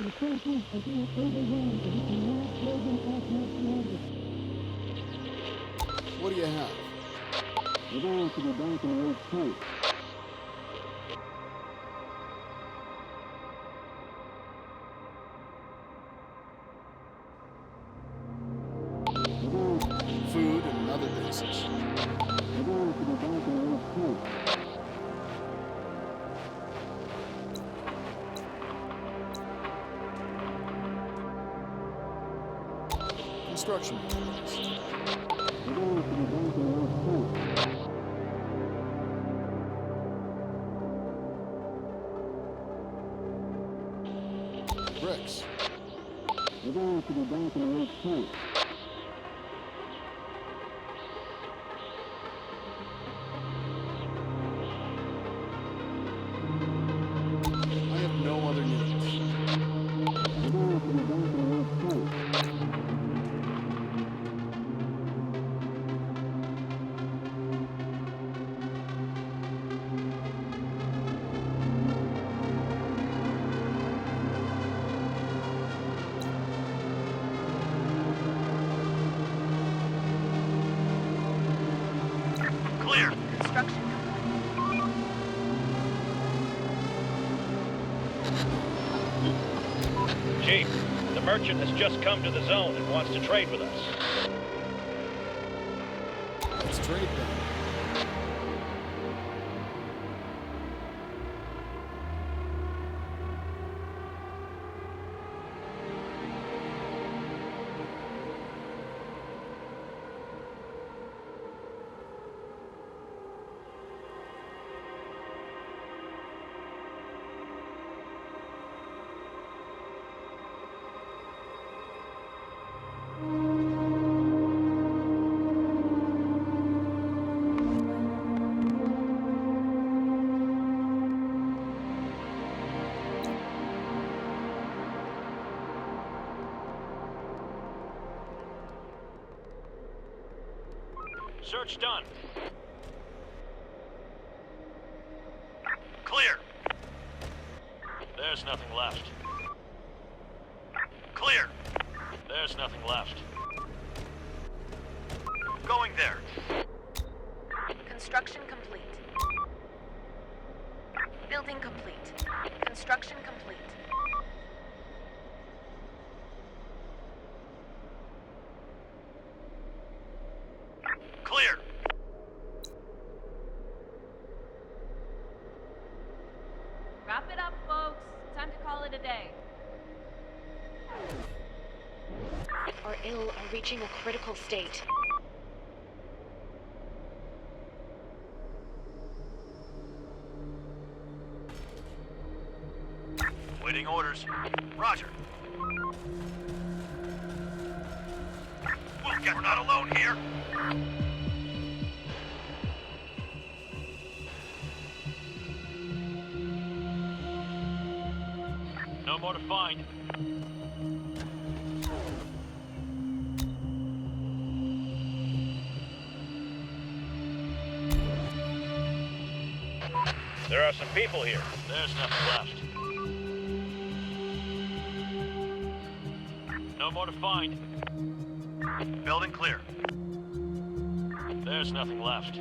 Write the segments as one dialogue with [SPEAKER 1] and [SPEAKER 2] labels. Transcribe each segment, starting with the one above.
[SPEAKER 1] What do you have?
[SPEAKER 2] We're going to the bank in West Point.
[SPEAKER 1] Food and other basics.
[SPEAKER 2] We're going to the bank in West Point.
[SPEAKER 1] Construction materials.
[SPEAKER 2] We're going to the bank in West Point.
[SPEAKER 1] Bricks.
[SPEAKER 2] We're going to the bank in West Point.
[SPEAKER 1] I have no other needs.
[SPEAKER 2] We're going to the bank in West Point.
[SPEAKER 3] Clear.
[SPEAKER 4] Construction.
[SPEAKER 3] Chief, the merchant has just come to the zone and wants to trade with us.
[SPEAKER 1] Let's trade them.
[SPEAKER 3] Search done. Clear. There's nothing left. Clear. There's nothing left. Going there.
[SPEAKER 4] Construction complete. Building complete. Construction complete.
[SPEAKER 3] Clear.
[SPEAKER 5] Wrap it up, folks. Time to call it a day.
[SPEAKER 6] Our ill are reaching a critical state.
[SPEAKER 3] Waiting orders. Roger. We'll get. We're not alone here. No more to find. There are some people here. There's nothing left. No more to find. Building clear. There's nothing left.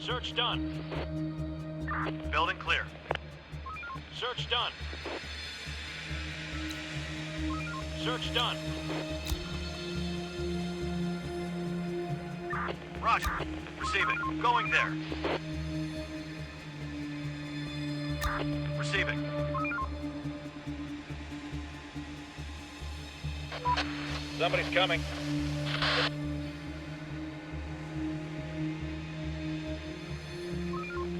[SPEAKER 3] Search done. Building clear. Search done. Search done. Roger. Receiving. Going there. Receiving. Somebody's coming.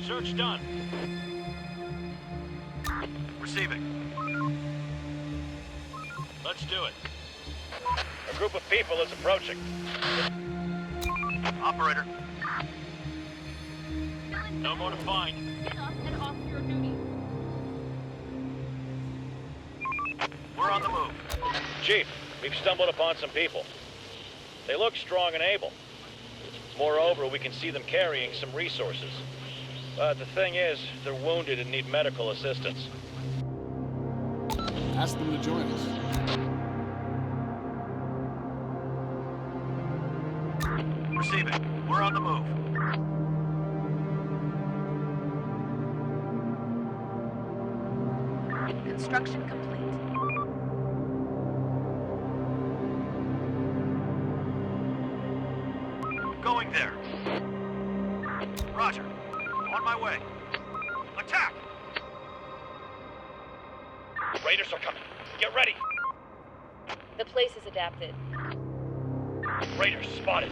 [SPEAKER 3] Search done. Receiving. Let's do it. A group of people is approaching. Operator. No more to find.
[SPEAKER 5] Get up and off your duty.
[SPEAKER 3] We're on the move. Chief, we've stumbled upon some people. They look strong and able. Moreover, we can see them carrying some resources. But the thing is, they're wounded and need medical assistance.
[SPEAKER 1] Ask them to join us.
[SPEAKER 3] Receiving. We're on the move.
[SPEAKER 4] Construction complete.
[SPEAKER 3] Going there. Roger. On my way. Attack! Raiders are coming. Get ready.
[SPEAKER 6] The place is adapted.
[SPEAKER 3] Raiders spotted.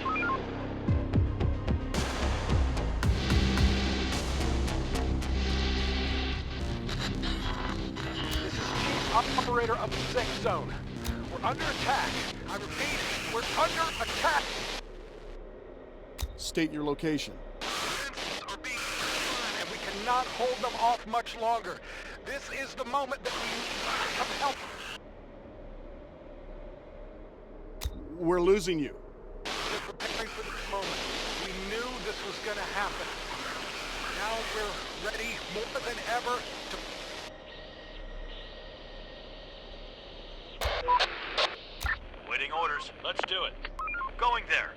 [SPEAKER 7] This is Chief Operator of the Safe Zone. We're under attack. I repeat, we're under attack.
[SPEAKER 1] State your location.
[SPEAKER 7] Defenses are being destroyed, and we cannot hold them off much longer. This is the moment that we need some help.
[SPEAKER 1] We're losing you.
[SPEAKER 7] We're preparing for this moment. We knew this was going to happen. Now we're ready more than ever to...
[SPEAKER 3] Waiting orders. Let's do it. Going there.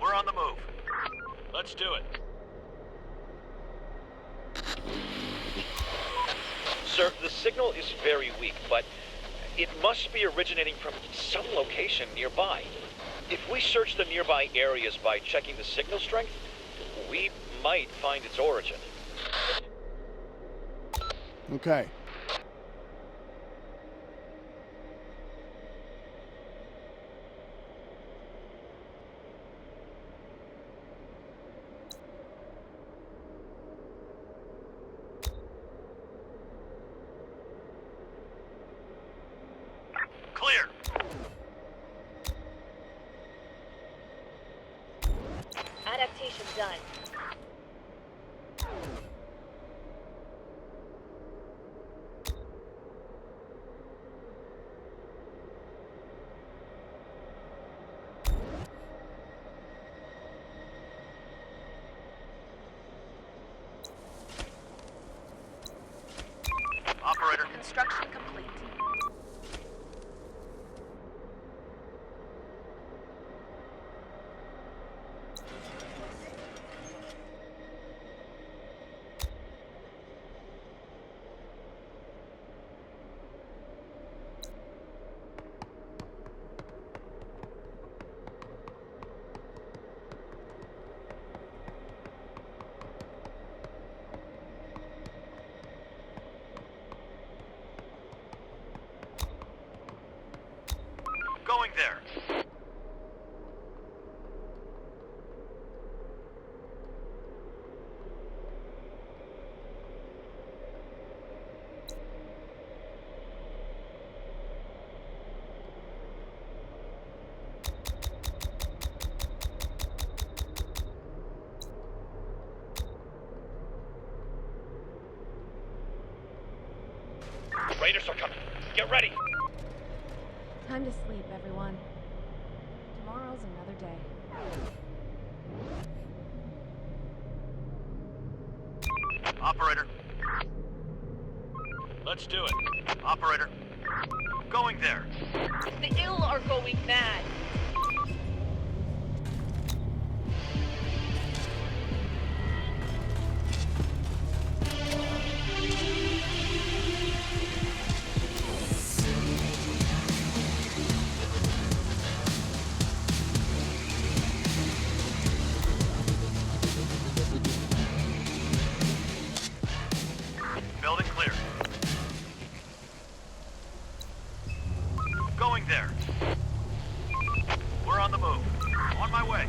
[SPEAKER 3] We're on the move. Let's do it. Sir, the signal is very weak, but it must be originating from some location nearby. If we search the nearby areas by checking the signal strength, we might find its origin.
[SPEAKER 1] Okay.
[SPEAKER 3] Clear.
[SPEAKER 6] Adaptation done.
[SPEAKER 3] Operator.
[SPEAKER 4] Construction complete.
[SPEAKER 3] Going there. Raiders are coming. Get ready.
[SPEAKER 5] Time to sleep, everyone. Tomorrow's another day.
[SPEAKER 3] Operator. Let's do it. Operator. Going there.
[SPEAKER 6] The ill are going mad.
[SPEAKER 3] Building clear. Going there. We're on the move. On my way.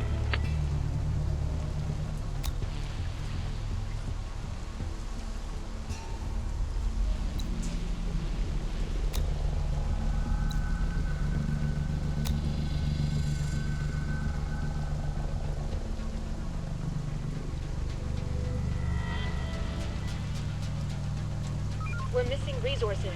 [SPEAKER 6] We're missing resources.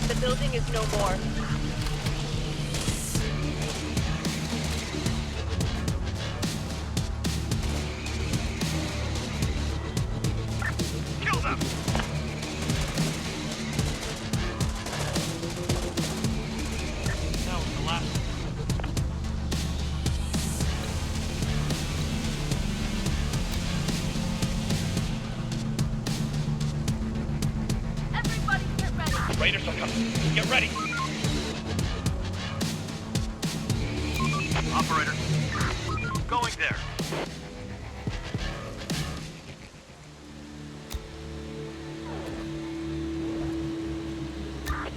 [SPEAKER 6] The building is no more.
[SPEAKER 3] Kill them! That was the last.
[SPEAKER 5] Everybody get ready.
[SPEAKER 3] Raiders are coming. Get ready. Operator, going there.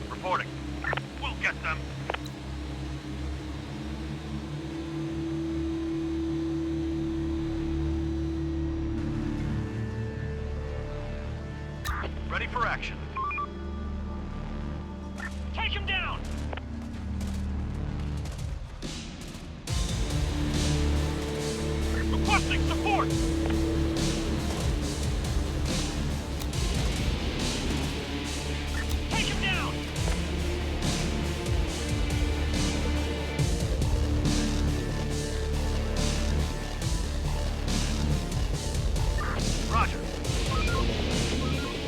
[SPEAKER 3] Reporting. We'll get them. Ready for action. Take him down! Requesting support! Take him down! Roger.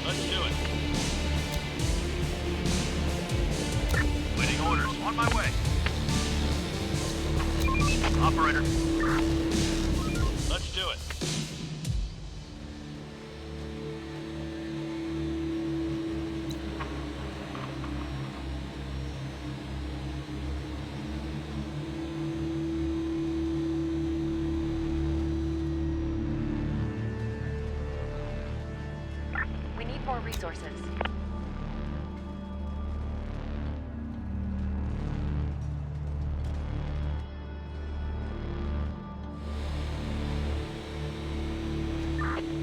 [SPEAKER 3] Let's do it. Waiting orders. On my way. Operator. Let's do it.
[SPEAKER 4] We need more resources.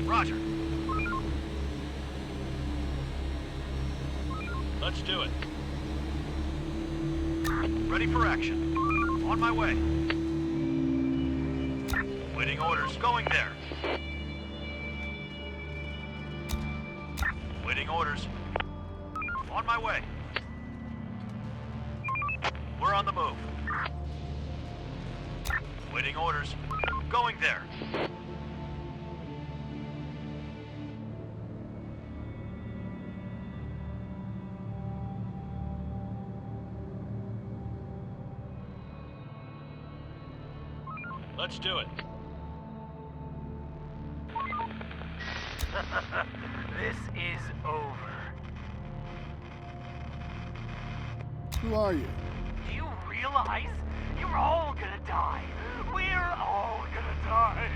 [SPEAKER 3] Roger. Let's do it. Ready for action. On my way. Waiting orders. Going there. Waiting orders. On my way. We're on the move. Waiting orders. Going there. Let's do it. This is over.
[SPEAKER 1] Who are you?
[SPEAKER 8] Do you realize you're all gonna die? We're all gonna die.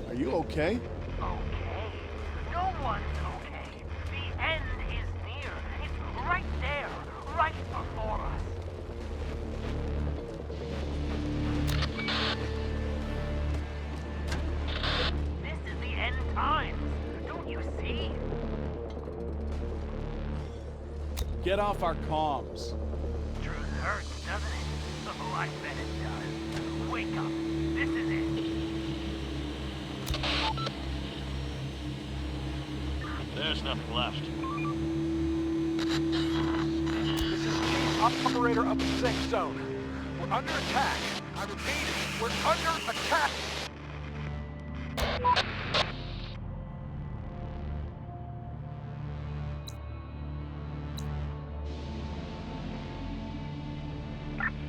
[SPEAKER 1] Are you okay?
[SPEAKER 8] Okay. No one's okay. The end is near. It's right there, right before us. This is the end times. Don't you see?
[SPEAKER 1] Get off our comms.
[SPEAKER 8] Truth hurts, doesn't it? Oh, I bet it does. Wake up. This is it.
[SPEAKER 3] There's nothing left.
[SPEAKER 7] This is Chief Operator of the safe zone. We're under attack. I repeat, we're under attack.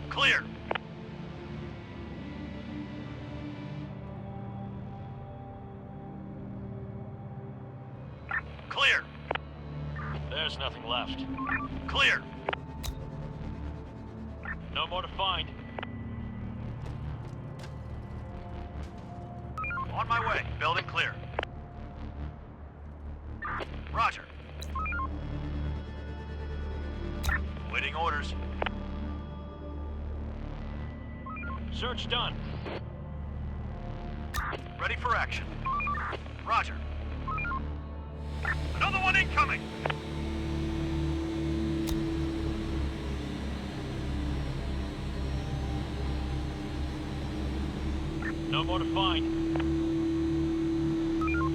[SPEAKER 3] Clear. Clear. There's nothing left. Clear. No more to find. On my way. Building clear. Roger. Waiting orders. Search done. Ready for action. Roger. Another one incoming! No more to find.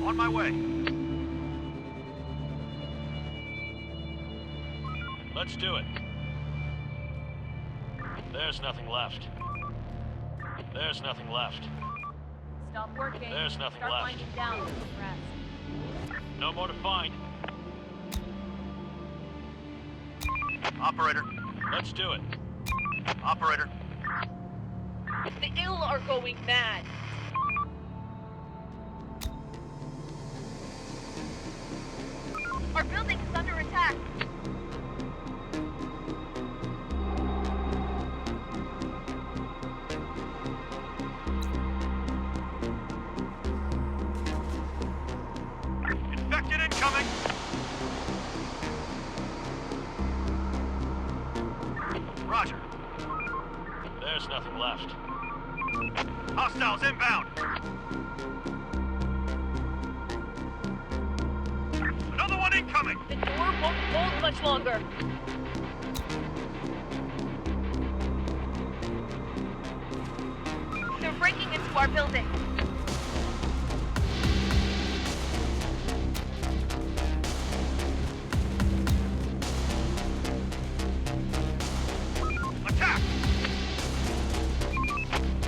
[SPEAKER 3] On my way.
[SPEAKER 9] Let's do it. There's nothing left. There's nothing left.
[SPEAKER 5] Stop working.
[SPEAKER 9] There's nothing
[SPEAKER 5] Start
[SPEAKER 9] left.
[SPEAKER 5] winding down. Rest.
[SPEAKER 9] No more to find. Operator, let's do it. Operator.
[SPEAKER 6] The ill are going mad.
[SPEAKER 4] Our building is under attack.
[SPEAKER 9] Infected incoming! Roger. There's nothing left. Hostiles inbound! Another one incoming!
[SPEAKER 6] The door won't hold much longer.
[SPEAKER 4] They're breaking into our building.
[SPEAKER 9] Attack!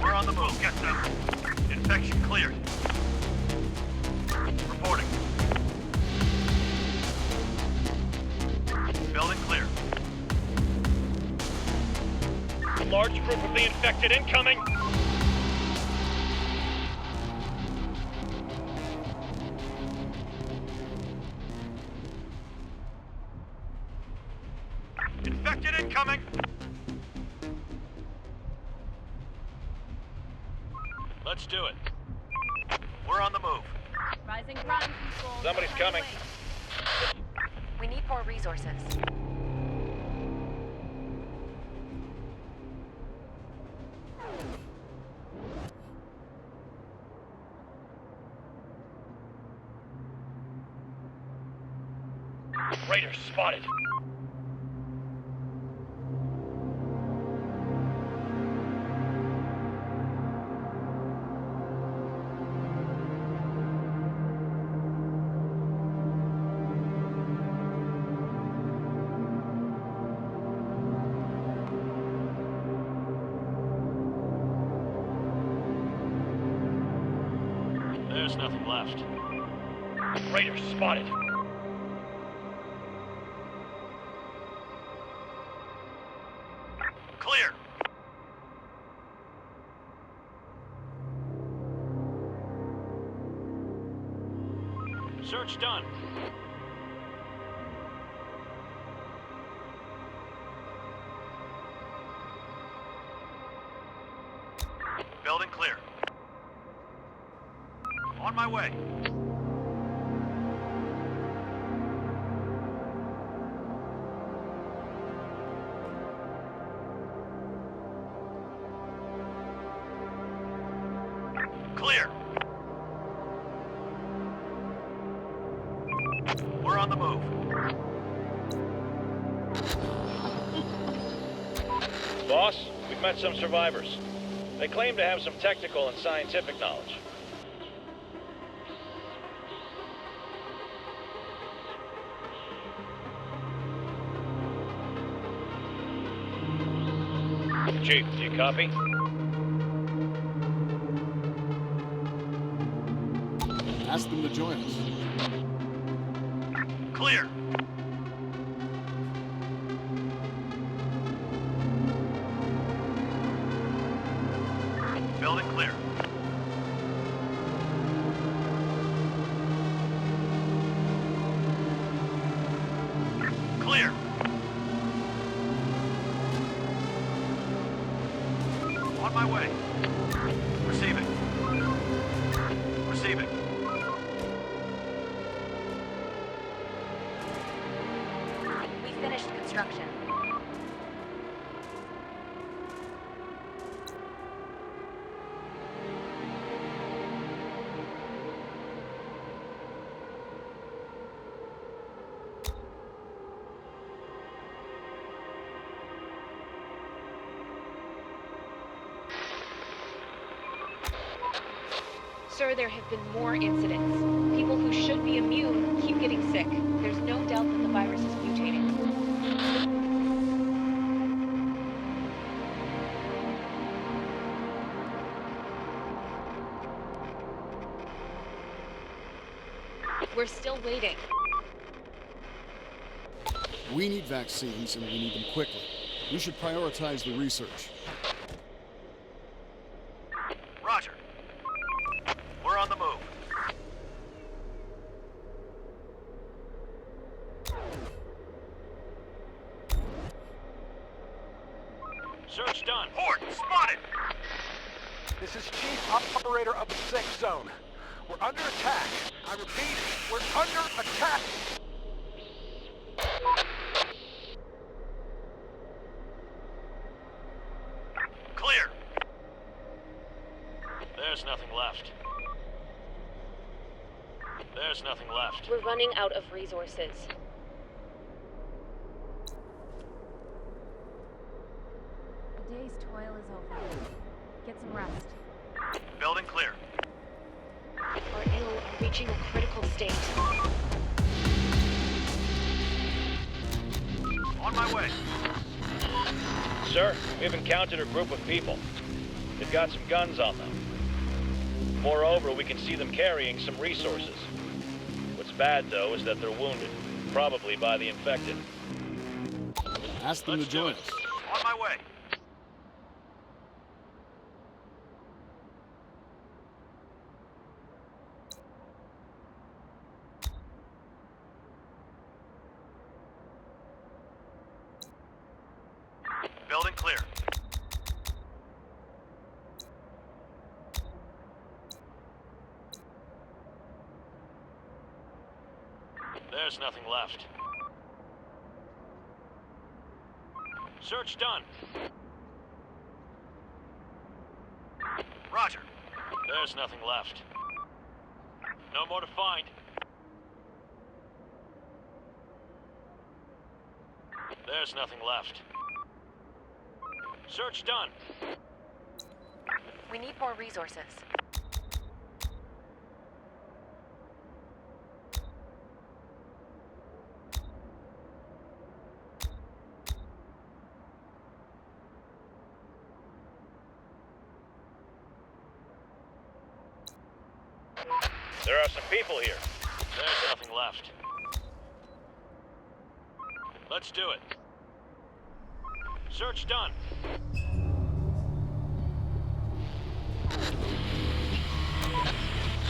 [SPEAKER 9] We're on the move. Get them. Infection cleared. Reporting. Building clear. Large group of the infected incoming. Infected incoming. Let's do it. We're on the move.
[SPEAKER 5] Rising ground control.
[SPEAKER 3] Somebody's coming.
[SPEAKER 4] We need more resources.
[SPEAKER 3] Raiders spotted.
[SPEAKER 9] There's nothing left.
[SPEAKER 3] Raiders spotted.
[SPEAKER 9] Clear. Search done. Building clear. On my way. Clear. We're on the move.
[SPEAKER 3] Boss, we've met some survivors. They claim to have some technical and scientific knowledge. Chief, do you copy?
[SPEAKER 1] Ask them to join us.
[SPEAKER 9] Clear. Building clear. Clear. On my way. Receiving. Receiving.
[SPEAKER 4] We finished construction.
[SPEAKER 6] Sir, there have been more incidents. People who should be immune keep getting sick. There's no doubt that the virus is mutating. We're still waiting.
[SPEAKER 1] We need vaccines, and we need them quickly. You should prioritize the research.
[SPEAKER 3] Roger. We're on the move.
[SPEAKER 9] Search done.
[SPEAKER 3] Horde, spotted!
[SPEAKER 7] This is Chief Operator of the Safe Zone. We're under attack. I repeat, we're under attack.
[SPEAKER 3] Clear.
[SPEAKER 9] There's nothing left. There's nothing left.
[SPEAKER 6] We're running out of resources.
[SPEAKER 5] The day's toil is over. Get some rest.
[SPEAKER 3] Building clear.
[SPEAKER 6] Our ill are reaching a critical state.
[SPEAKER 3] On my way. Sir, we've encountered a group of people. They've got some guns on them. Moreover, we can see them carrying some resources. What's bad, though, is that they're wounded. Probably by the infected.
[SPEAKER 1] Ask them to join us.
[SPEAKER 3] On my way. Building clear.
[SPEAKER 9] There's nothing left. Search done.
[SPEAKER 3] Roger.
[SPEAKER 9] There's nothing left. No more to find. There's nothing left. Search done.
[SPEAKER 6] We need more resources.
[SPEAKER 3] There are some people here.
[SPEAKER 9] There's nothing left. Let's do it. Search done.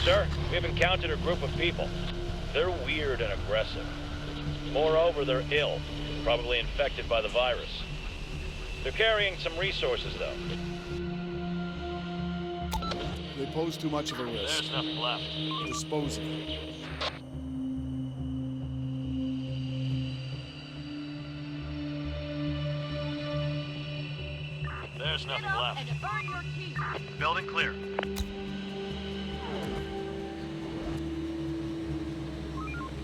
[SPEAKER 3] Sir, we've encountered a group of people. They're weird and aggressive. Moreover, they're ill, probably infected by the virus. They're carrying some resources, though.
[SPEAKER 1] They pose too much of a risk.
[SPEAKER 9] There's nothing left.
[SPEAKER 1] Dispose of them.
[SPEAKER 9] There's nothing
[SPEAKER 5] Get up
[SPEAKER 9] left.
[SPEAKER 5] and earn your keep.
[SPEAKER 3] Building clear.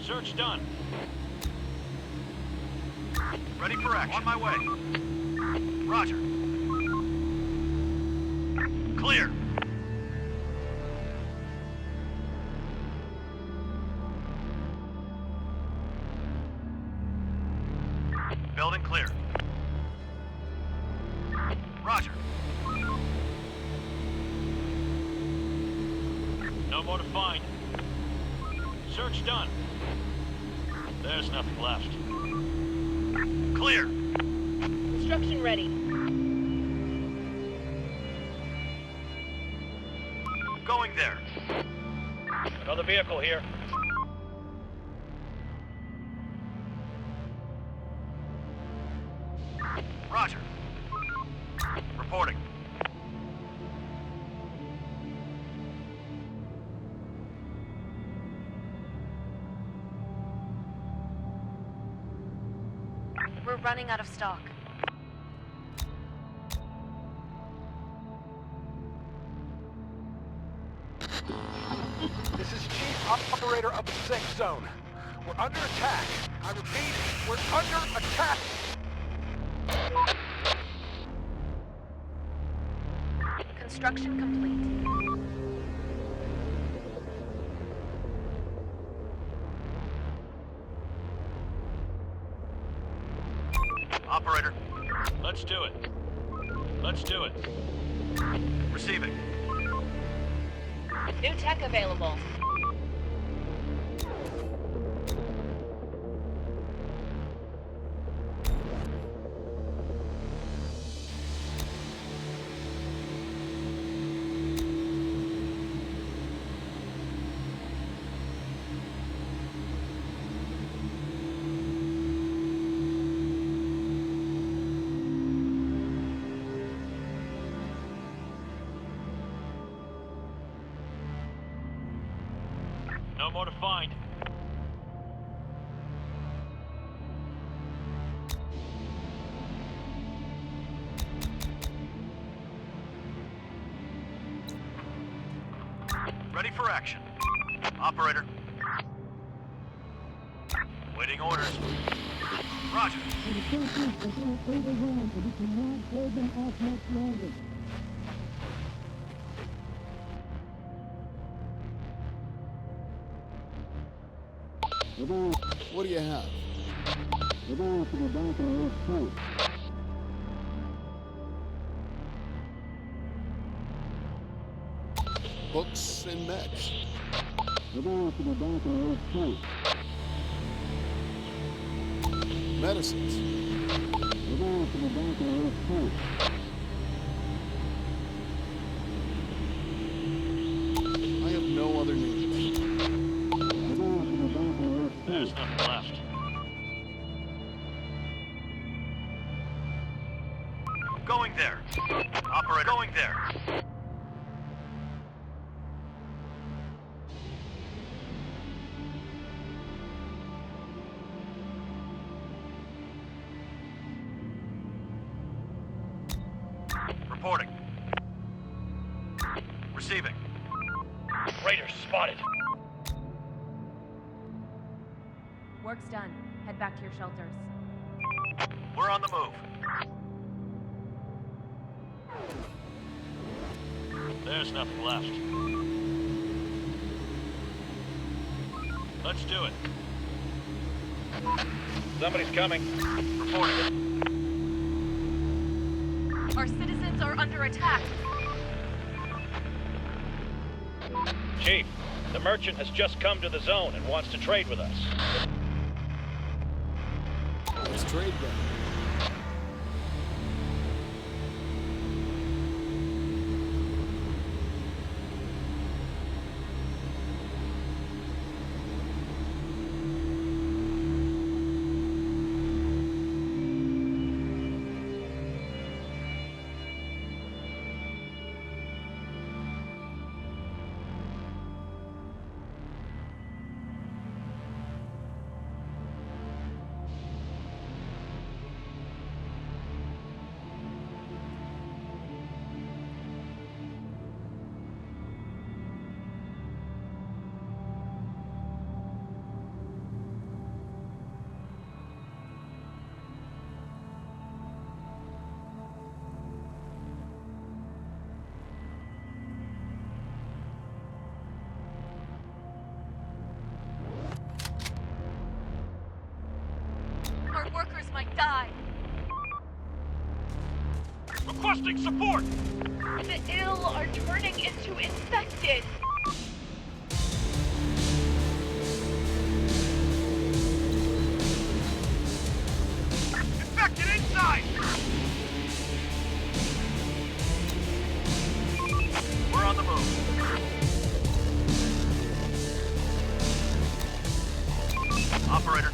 [SPEAKER 9] Search done.
[SPEAKER 3] Ready for action. On my way. Roger. Clear. Building clear. Roger.
[SPEAKER 9] No more to find. Search done. There's nothing left.
[SPEAKER 3] Clear.
[SPEAKER 6] Construction ready.
[SPEAKER 3] Going there. Another vehicle here. Roger. Reporting.
[SPEAKER 6] We're running out of stock.
[SPEAKER 7] This is Chief Operator of the Safe Zone. We're under attack. I repeat, we're under attack.
[SPEAKER 6] Construction complete.
[SPEAKER 3] Operator.
[SPEAKER 9] Let's do it. Let's do it.
[SPEAKER 3] Receiving.
[SPEAKER 6] New tech available.
[SPEAKER 9] more to find.
[SPEAKER 3] Ready for action. Operator. Waiting orders. Roger.
[SPEAKER 1] What do you have? Books and meds. Medicines. I have no other needs.
[SPEAKER 9] There's nothing left.
[SPEAKER 3] Going there. Operator. Going there. Reporting. Receiving. Raiders spotted.
[SPEAKER 5] Work's done. Head back to your shelters.
[SPEAKER 3] We're on the move.
[SPEAKER 9] There's nothing left. Let's do it.
[SPEAKER 3] Somebody's coming. Reporting.
[SPEAKER 4] Our citizens are under attack.
[SPEAKER 3] Chief, the merchant has just come to the zone and wants to trade with us.
[SPEAKER 1] Let's trade them.
[SPEAKER 4] Our workers might die.
[SPEAKER 9] Requesting support!
[SPEAKER 4] The ill are turning into infected.
[SPEAKER 3] Infected inside! We're on the move. Operator.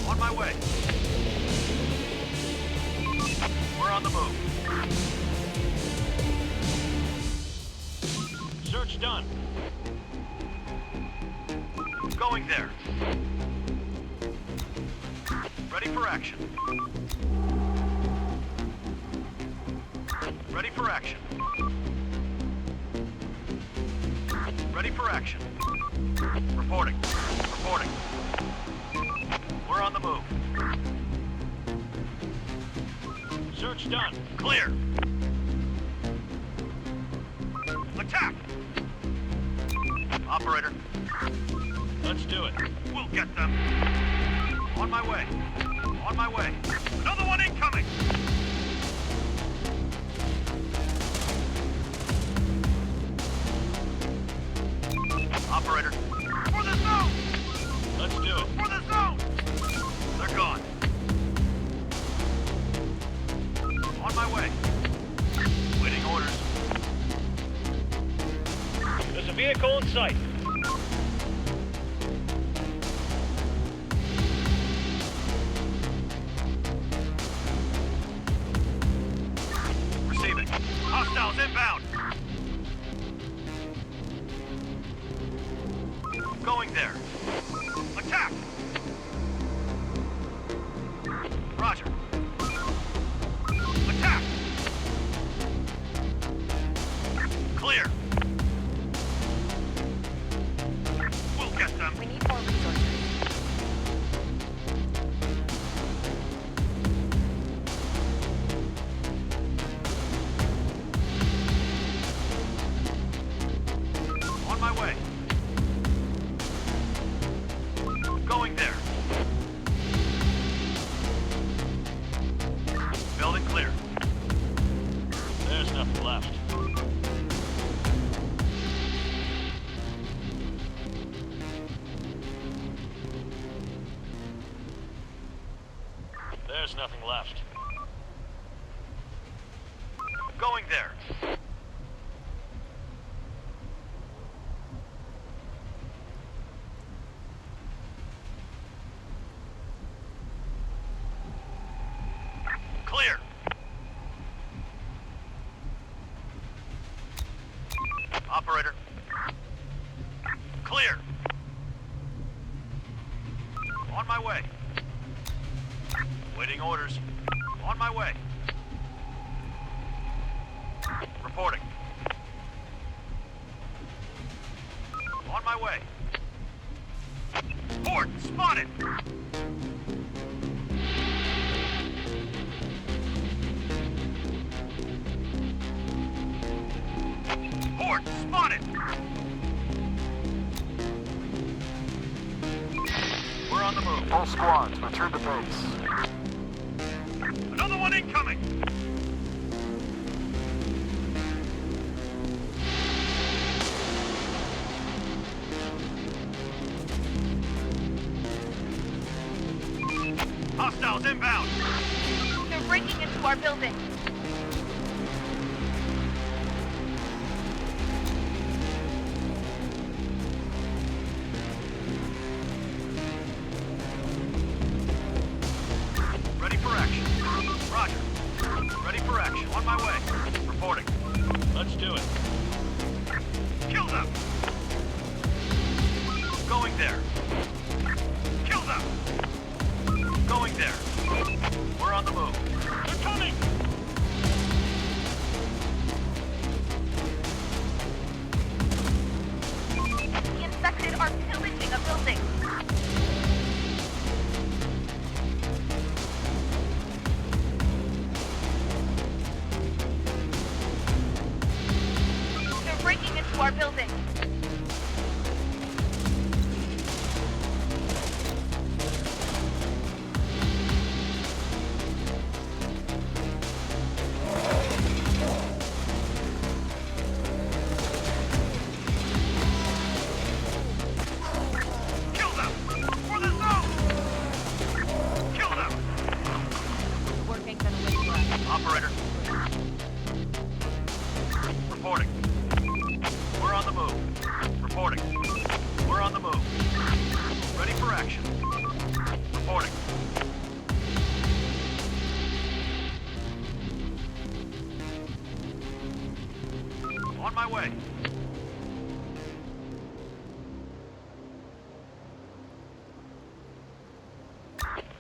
[SPEAKER 3] On my way. We're on the move.
[SPEAKER 9] Search done.
[SPEAKER 3] Going there. Ready for action. Ready for action. Ready for action. Reporting. Reporting. We're on the move.
[SPEAKER 9] Search done.
[SPEAKER 3] Clear. Attack! Operator.
[SPEAKER 9] Let's do it.
[SPEAKER 3] We'll get them. On my way. On my way. Another one incoming! Operator. For the zone!
[SPEAKER 9] Let's do it.
[SPEAKER 3] For the zone! They're gone. On my way. Waiting orders.
[SPEAKER 9] There's a vehicle in sight.
[SPEAKER 3] Receiving. Hostiles inbound.
[SPEAKER 9] There's nothing left.
[SPEAKER 3] Going there. Clear. Operator. Clear. On my way. Waiting orders. On my way. Reporting. On my way. Port spotted! Port spotted! We're on the move.
[SPEAKER 7] All squads, return to base.
[SPEAKER 3] Another one incoming! Hostiles inbound!
[SPEAKER 4] They're breaking into our building.
[SPEAKER 3] Ready for action. Roger. Ready for action. On my way. Reporting.
[SPEAKER 9] Let's do it.
[SPEAKER 3] Kill them! Going there. Kill them! Going there. We're on the move. They're coming!
[SPEAKER 4] The infected are pillaging a building. They're breaking into our building.
[SPEAKER 3] Kill them! For the zone! Kill them!
[SPEAKER 5] The work ain't gonna wait for us.
[SPEAKER 3] Operator. Reporting. We're on the move. Reporting. We're on the move. Ready for action. Reporting. On my way.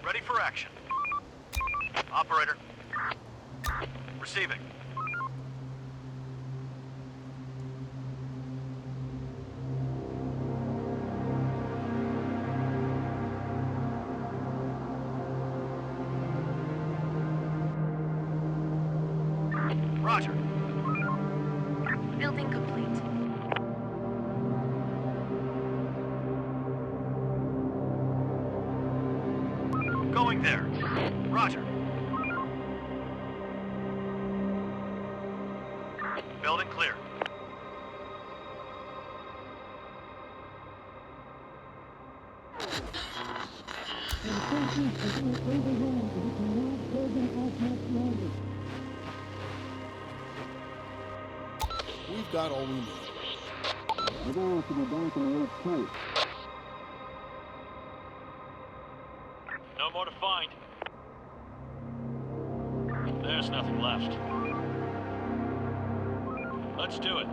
[SPEAKER 3] Ready for action. Operator. Receiving. Roger.
[SPEAKER 4] Building complete.
[SPEAKER 3] Going there. Roger. Building clear.
[SPEAKER 1] We've got all we need.
[SPEAKER 2] We're going to be back in the next place.
[SPEAKER 9] No more to find. There's nothing left. Let's do it.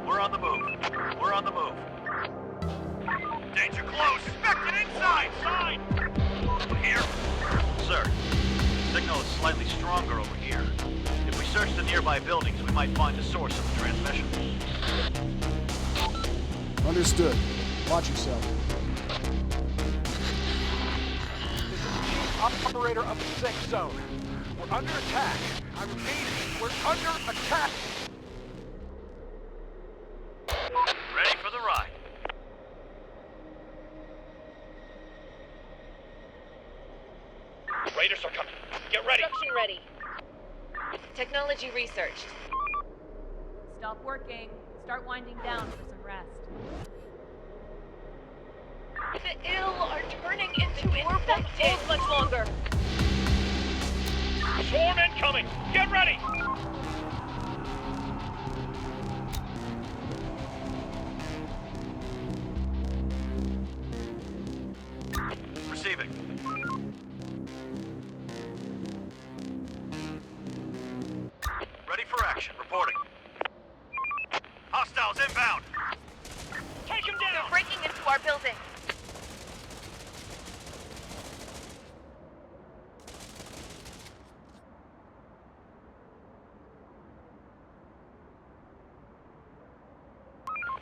[SPEAKER 3] We're on the move. We're on the move. Danger close. Infected inside.
[SPEAKER 9] Side!
[SPEAKER 3] Here. Sir, signal is slightly stronger over here. If we search the nearby buildings, we might find the source of the transmission.
[SPEAKER 1] Understood. Watch yourself.
[SPEAKER 7] This is Chief Operator of the Safe Zone. We're under attack. I repeat, we're under attack.
[SPEAKER 3] Ready for the ride. Raiders are coming. Get ready.
[SPEAKER 6] Construction ready. Technology researched.
[SPEAKER 5] Stop working. Start winding down for some rest.
[SPEAKER 6] The ill are turning into infected. Much longer.
[SPEAKER 9] Swarm incoming! Get ready! Receiving. Ready for action. Reporting. Hostiles inbound! Take him down!
[SPEAKER 4] They're breaking into our building.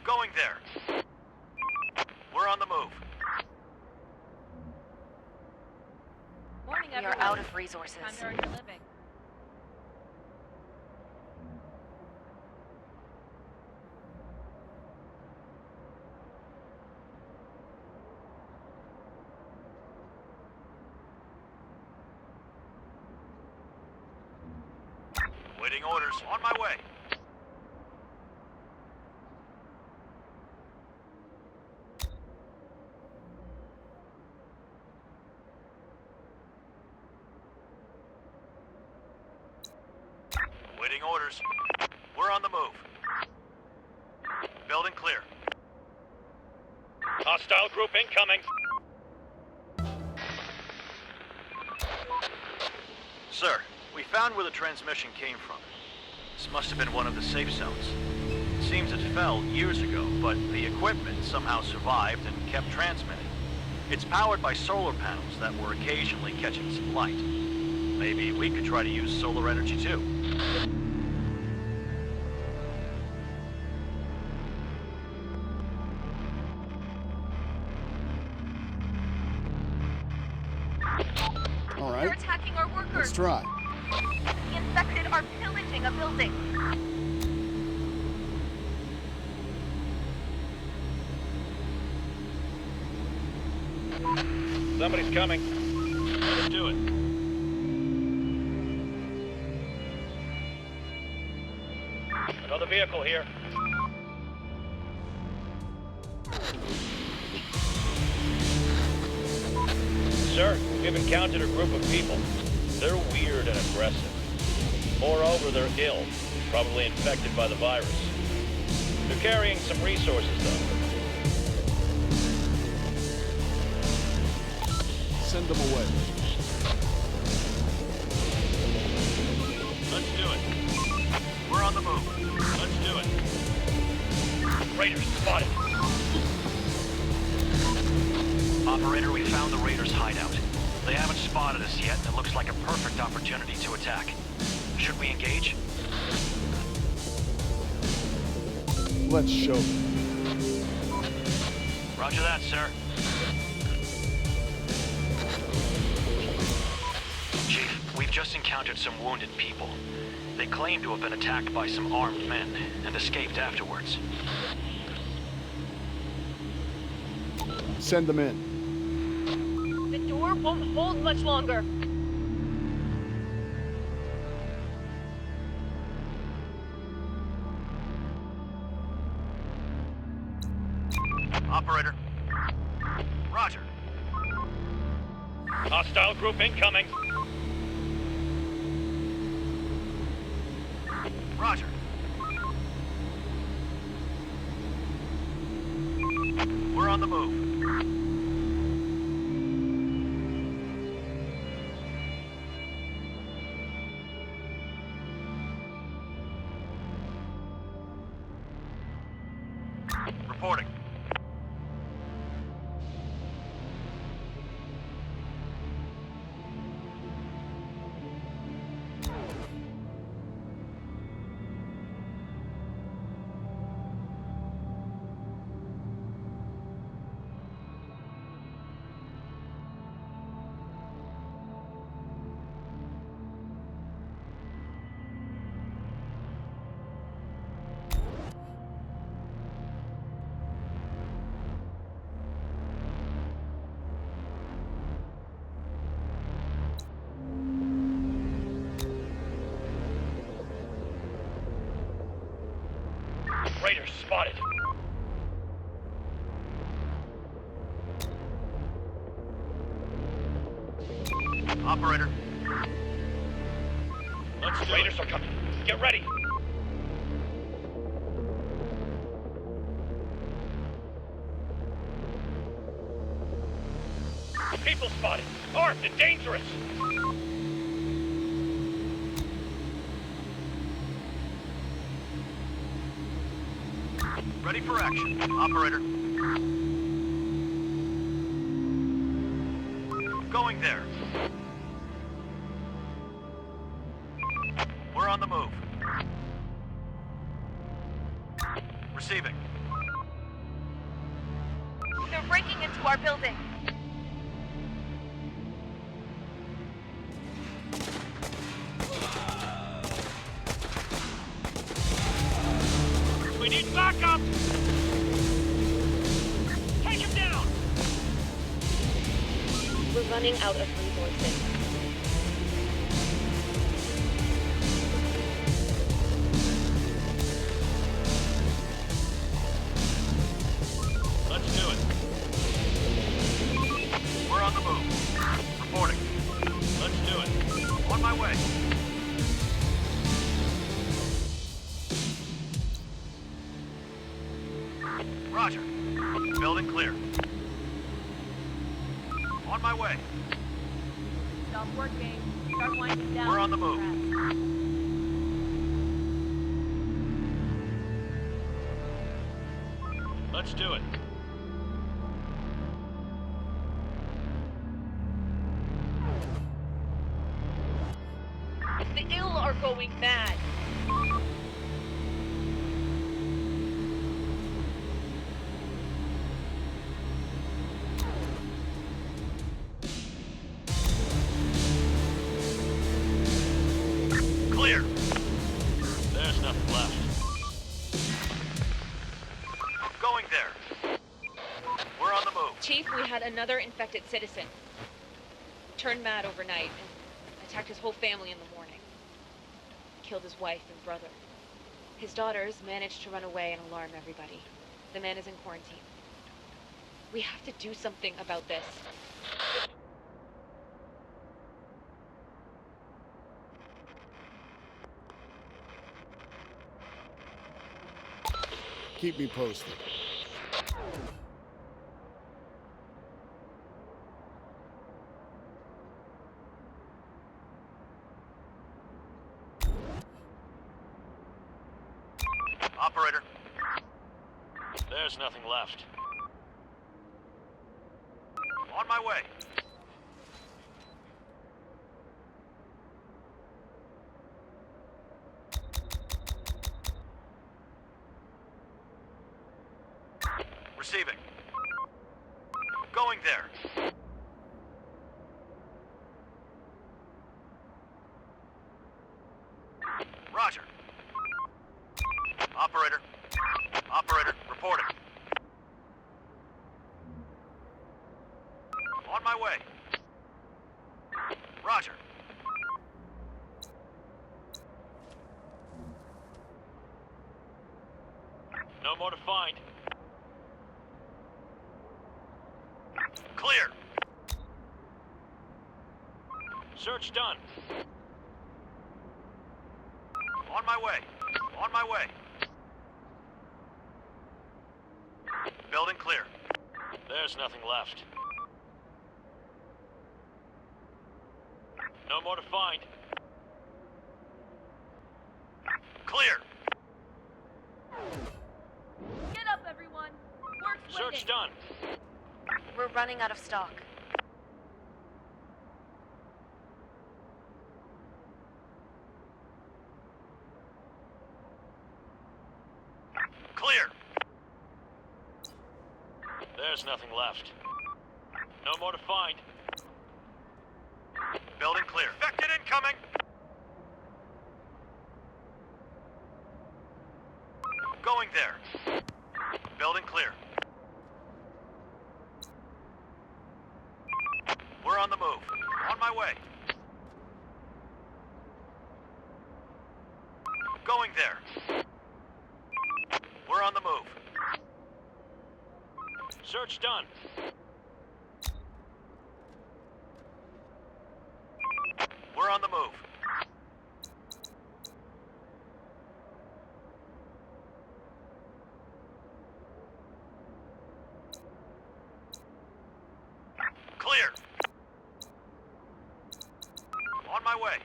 [SPEAKER 9] Going there. We're on the move.
[SPEAKER 5] Morning,
[SPEAKER 6] We
[SPEAKER 5] everyone.
[SPEAKER 6] are out of resources.
[SPEAKER 5] Time to earn your living.
[SPEAKER 9] Waiting orders. On my way. Waiting orders. We're on the move. Building clear. Hostile group incoming. Sir, we found where the transmission came from. This must have been one of the safe zones. It seems it fell years ago, but the equipment somehow survived and kept transmitting. It's powered by solar panels that were occasionally catching some light. Maybe we could try to use solar energy too.
[SPEAKER 1] All
[SPEAKER 4] They're
[SPEAKER 1] right,
[SPEAKER 4] attacking our
[SPEAKER 1] let's
[SPEAKER 4] workers.
[SPEAKER 1] try.
[SPEAKER 4] The infected are pillaging a building.
[SPEAKER 9] Somebody's coming. Let's do it. Another vehicle here. Sir, we've encountered a group of people. They're weird and aggressive. Moreover, they're ill, probably infected by the virus. They're carrying some resources, though.
[SPEAKER 1] Send them away.
[SPEAKER 9] Let's do it. We're on the move. Let's do it. Raiders spotted. Operator, we found the Raiders' hideout. They haven't spotted us yet, and it looks like a perfect opportunity to attack. Should we engage?
[SPEAKER 1] Let's show them.
[SPEAKER 9] Roger that, sir. Chief, we've just encountered some wounded people. They claim to have been attacked by some armed men and escaped afterwards.
[SPEAKER 1] Send them in.
[SPEAKER 4] The door won't hold much longer.
[SPEAKER 9] Operator. Roger. Hostile group incoming. Roger. We're on the move. Reporting. Raiders spotted. Operator. Let's do
[SPEAKER 3] Raiders
[SPEAKER 9] it.
[SPEAKER 3] are coming. Get ready. People spotted. Armed and dangerous.
[SPEAKER 9] Ready for action. Operator. Going there. We're on the move. Receiving.
[SPEAKER 4] They're breaking into our building.
[SPEAKER 3] We need backup. Take him down.
[SPEAKER 6] We're running out of resources.
[SPEAKER 9] Let's do it. We're on the move. Reporting. Let's do it. On my way. Roger. Building clear. On my way.
[SPEAKER 5] Stop working. Start winding down.
[SPEAKER 9] We're on the move. Let's do it.
[SPEAKER 6] The ill are going mad.
[SPEAKER 9] Clear. There's nothing left. Going there. We're on the move.
[SPEAKER 6] Chief, we had another infected citizen. Turned mad overnight and attacked his whole family in the morning. Killed his wife and brother. His daughters managed to run away and alarm everybody. The man is in quarantine. We have to do something about this.
[SPEAKER 1] Keep me posted.
[SPEAKER 9] Operator. There's nothing left. On my way. Receiving. Going there. Roger. Operator. Operator, reporting. On my way. Roger. No more to find. Clear. Search done. On my way. On my way. Building clear. There's nothing left. No more to find. Clear.
[SPEAKER 5] Get up, everyone. Work's
[SPEAKER 9] Search
[SPEAKER 5] waiting.
[SPEAKER 9] done.
[SPEAKER 4] We're running out of stock.
[SPEAKER 9] Clear. There's nothing left. No more to find. Building clear. Infected incoming! Going there. Building clear. We're on the move. On my way. Going there. We're on the move. Search done. We're on the move. way.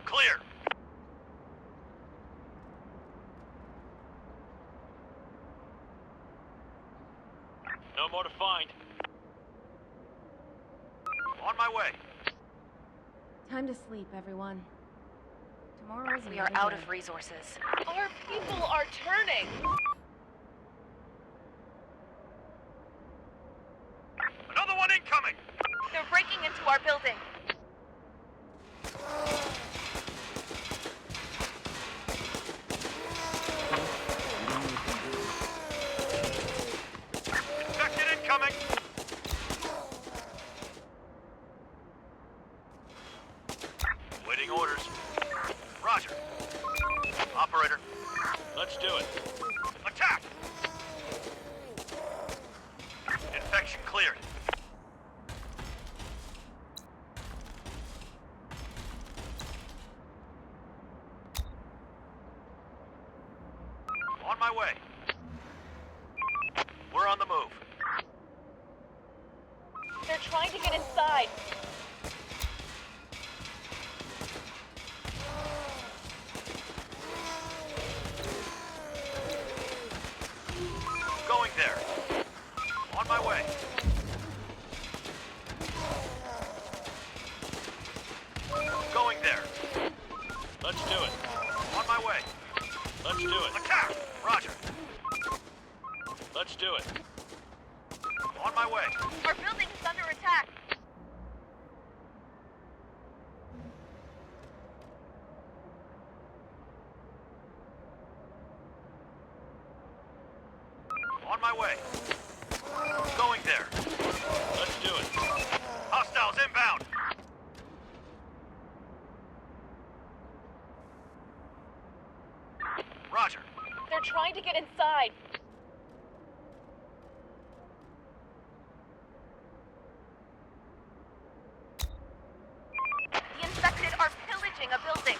[SPEAKER 9] Clear. No more to find. On my way.
[SPEAKER 5] Time to sleep, everyone. Tomorrow's
[SPEAKER 4] We are
[SPEAKER 5] another
[SPEAKER 4] out
[SPEAKER 5] day.
[SPEAKER 4] of resources.
[SPEAKER 6] Our people are turning.
[SPEAKER 9] Another one incoming.
[SPEAKER 4] They're breaking into our building.
[SPEAKER 9] Infected incoming. Waiting orders. Roger. Operator. Let's do it. Attack! Infection cleared. On my way. We're on the move.
[SPEAKER 6] They're trying to get inside.
[SPEAKER 9] Going there. On my way. Going there. Let's do it. On my way. Let's do it. Attack! Roger. Let's do it. On my way.
[SPEAKER 4] Our building is under attack.
[SPEAKER 9] On my way. Going there. Let's do it. Hostiles inbound. Roger.
[SPEAKER 6] They're trying to get inside.
[SPEAKER 4] The infected are pillaging a building.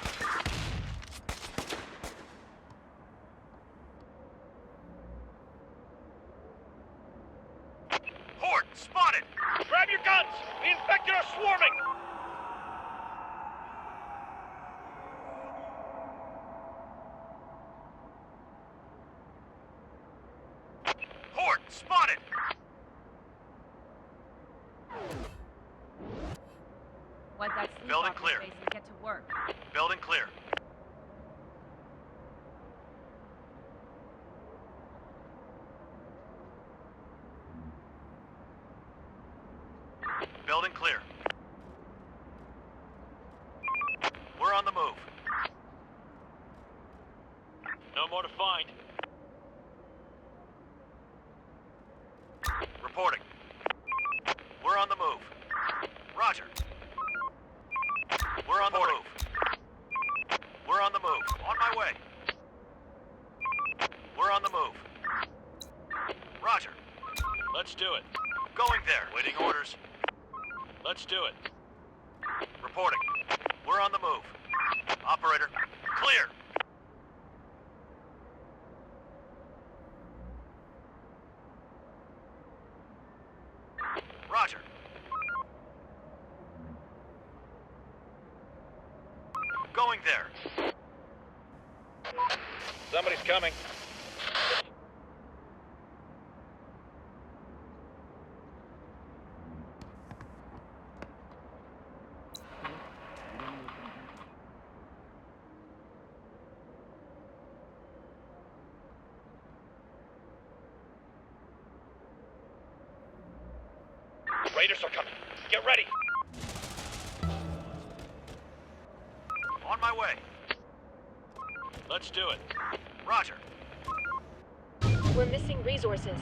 [SPEAKER 9] Horde spotted. Grab your guns. The infected are swarming. Horde spotted.
[SPEAKER 5] Wipe that sleep
[SPEAKER 9] Building
[SPEAKER 5] off your
[SPEAKER 9] clear.
[SPEAKER 5] face and get to work.
[SPEAKER 9] Building clear. Building clear. We're on the move. No more to find. Reporting. We're on the move. Roger. We're on the move. We're on the move. On my way. We're on the move. Roger. Let's do it. Going there. Waiting orders. Let's do it. Reporting. We're on the move. Operator. Clear. Roger. Going there. Somebody's coming. Raiders are coming. Get ready. On my way. Let's do it. Roger.
[SPEAKER 6] We're missing resources.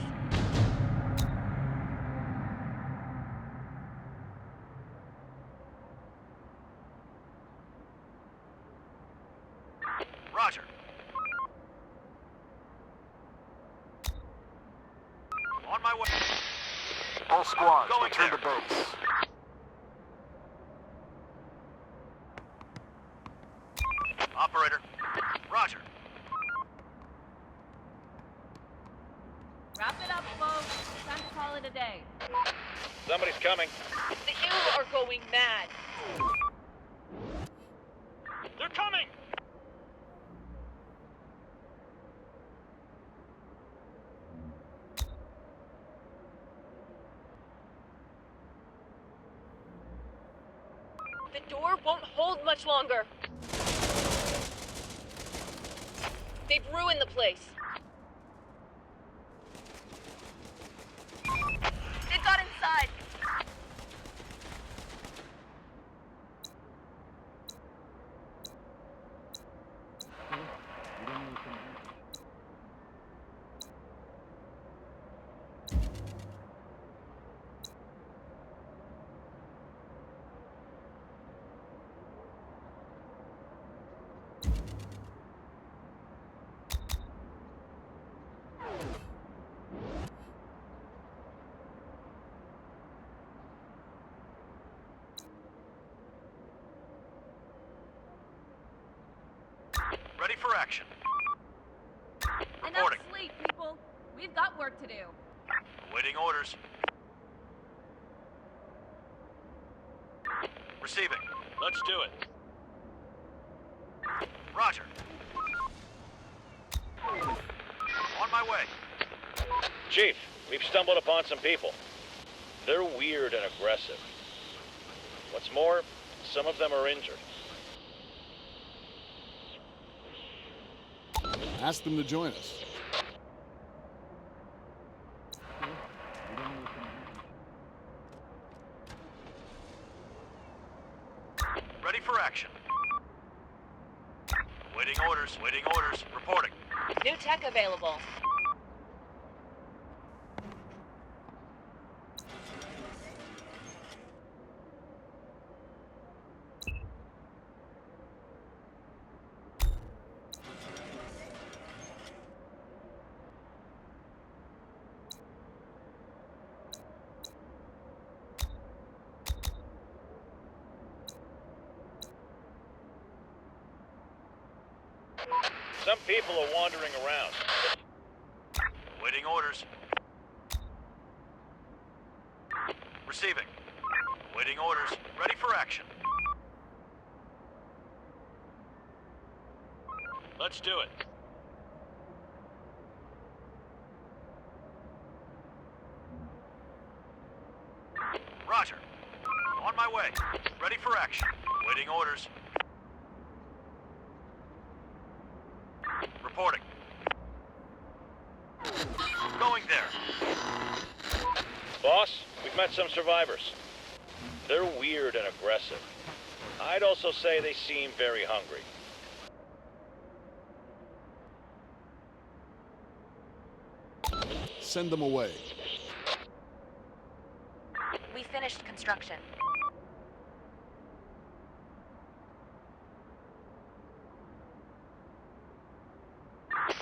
[SPEAKER 9] Roger. On my way.
[SPEAKER 7] All squads,
[SPEAKER 9] Going
[SPEAKER 7] return
[SPEAKER 9] there.
[SPEAKER 7] to base.
[SPEAKER 9] Operator. Roger.
[SPEAKER 5] Wrap it up, folks. Time to call it a day.
[SPEAKER 3] Somebody's coming.
[SPEAKER 6] The ill are going mad.
[SPEAKER 9] They're coming!
[SPEAKER 6] The door won't hold much longer. They've ruined the place. They've got inside.
[SPEAKER 9] Ready for action.
[SPEAKER 5] Enough
[SPEAKER 9] Reporting.
[SPEAKER 5] sleep, people. We've got work to do.
[SPEAKER 9] Waiting orders. Receiving. Let's do it. Roger. On my way.
[SPEAKER 3] Chief, we've stumbled upon some people. They're weird and aggressive. What's more, some of them are injured.
[SPEAKER 1] Ask them to join us.
[SPEAKER 9] Ready for action. Waiting orders. Waiting orders. Reporting.
[SPEAKER 6] New tech available.
[SPEAKER 3] Some people are wandering around.
[SPEAKER 9] Waiting orders. Receiving. Waiting orders. Ready for action. Let's do it. Roger. On my way. Ready for action. Waiting orders. Reporting. Going there.
[SPEAKER 3] Boss, we've met some survivors. They're weird and aggressive. I'd also say they seem very hungry.
[SPEAKER 1] Send them away.
[SPEAKER 6] We finished construction.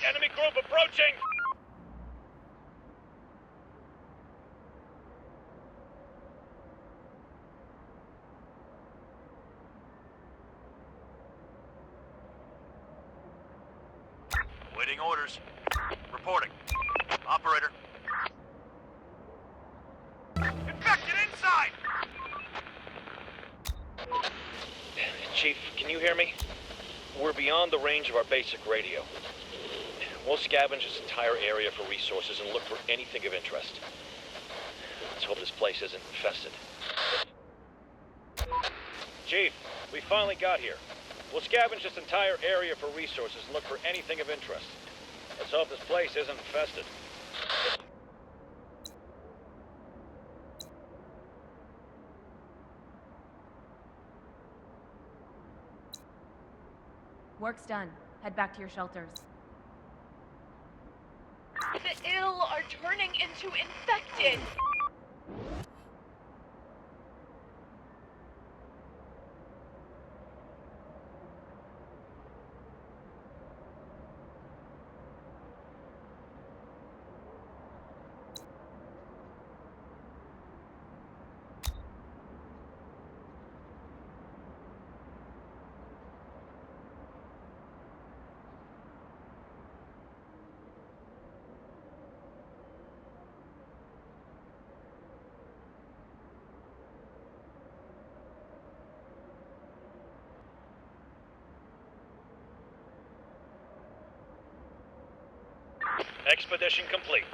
[SPEAKER 3] Enemy group approaching!
[SPEAKER 9] Waiting orders. Reporting. Operator. Infected inside!
[SPEAKER 3] Chief, can you hear me? We're beyond the range of our basic radio. We'll scavenge this entire area for resources and look for anything of interest. Let's hope this place isn't infested. Chief, we finally got here. We'll scavenge this entire area for resources and look for anything of interest. Let's hope this place isn't infested.
[SPEAKER 5] Work's done. Head back to your shelters.
[SPEAKER 6] The ill are turning into infected.
[SPEAKER 3] Expedition complete.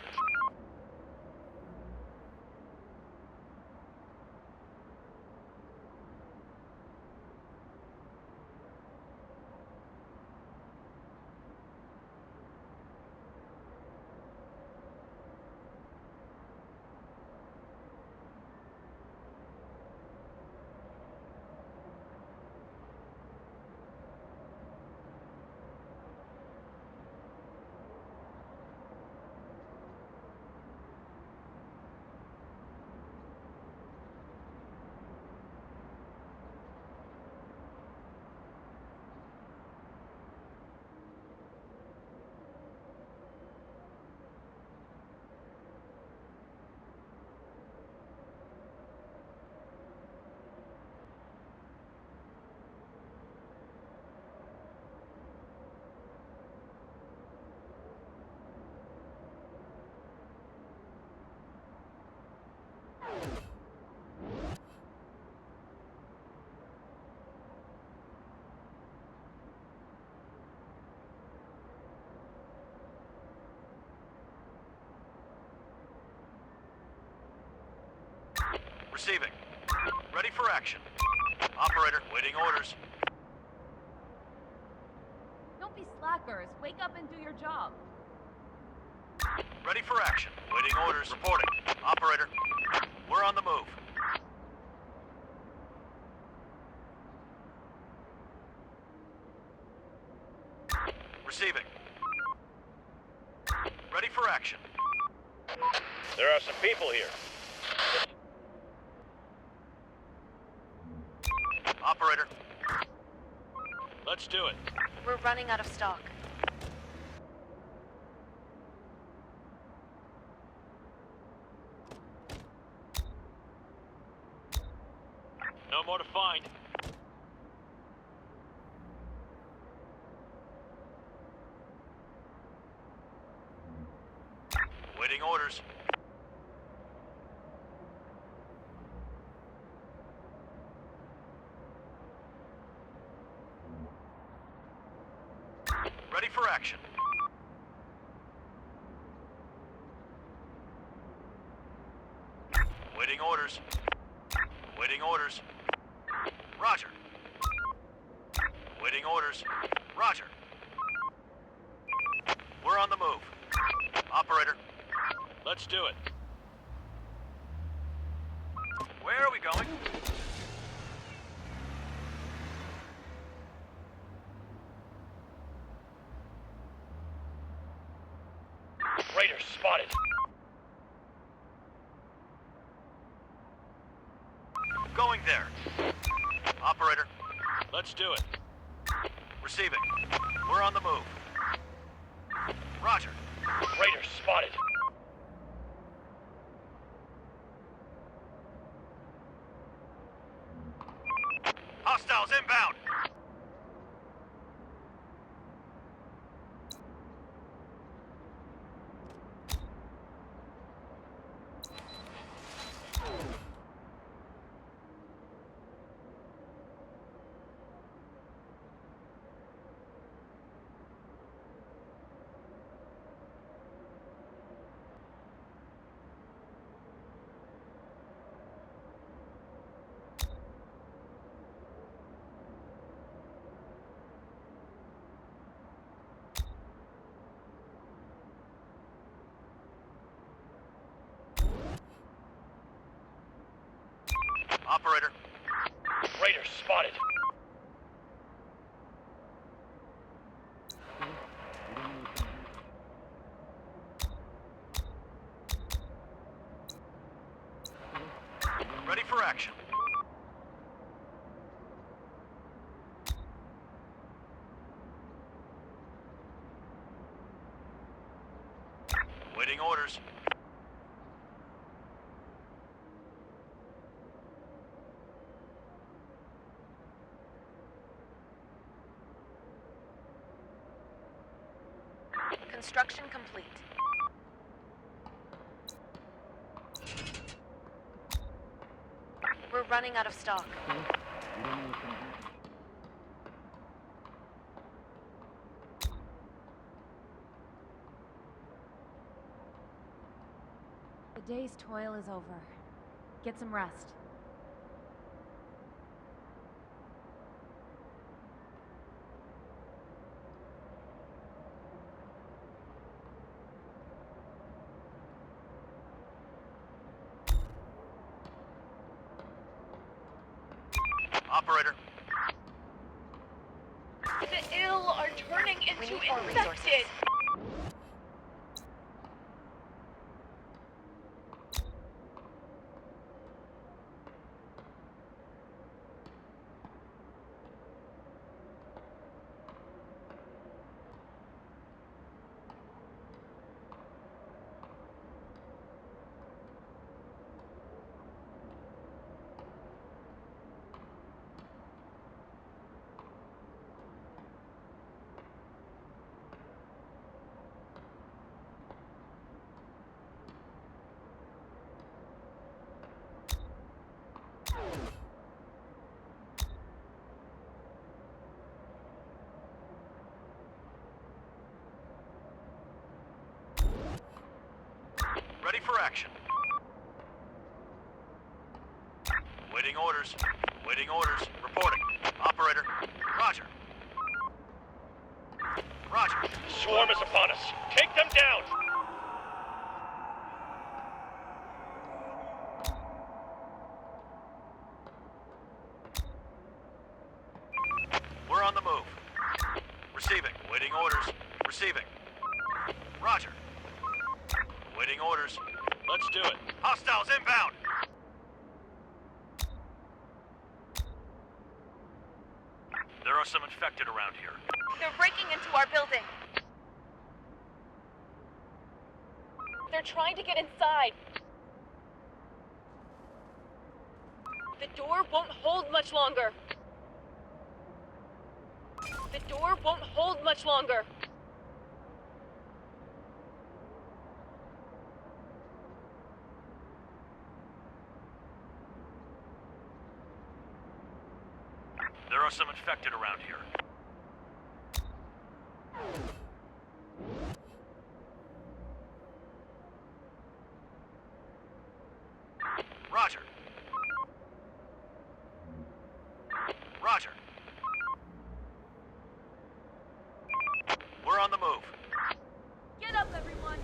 [SPEAKER 9] Receiving. Ready for action. Operator, waiting orders.
[SPEAKER 5] Don't be slackers. Wake up and do your job.
[SPEAKER 9] Ready for action. Waiting orders. Reporting. Operator, we're on the move. Receiving. Ready for action.
[SPEAKER 3] There are some people here.
[SPEAKER 9] Operator, let's do it.
[SPEAKER 6] We're running out of stock.
[SPEAKER 9] No more to find. Waiting orders. Ready for action. Waiting orders. Waiting orders. Roger. Waiting orders. Roger. We're on the move. Operator, let's do it. Where are we going?
[SPEAKER 3] Raiders spotted.
[SPEAKER 9] Going there. Operator, let's do it. Receiving. We're on the move. Roger.
[SPEAKER 3] Raiders spotted.
[SPEAKER 9] Hostiles inbound. Operator,
[SPEAKER 3] Raiders spotted.
[SPEAKER 9] ready for action. Waiting orders.
[SPEAKER 6] Construction complete. We're running out of stock.
[SPEAKER 5] The day's toil is over. Get some rest.
[SPEAKER 9] Operator.
[SPEAKER 6] The ill are turning into infected.
[SPEAKER 9] Ready for action. Waiting orders. Waiting orders. Reporting. Operator. Roger. Roger.
[SPEAKER 3] Swarm is upon us. Take them down!
[SPEAKER 9] We're on the move. Receiving. Waiting orders. Receiving. Roger. Waiting orders.
[SPEAKER 3] Let's do it.
[SPEAKER 9] Hostiles inbound! There are some infected around here.
[SPEAKER 4] They're breaking into our building.
[SPEAKER 6] They're trying to get inside. The door won't hold much longer. The door won't hold much longer.
[SPEAKER 9] There are some infected around here. Roger. Roger. We're on the move.
[SPEAKER 4] Get up, everyone.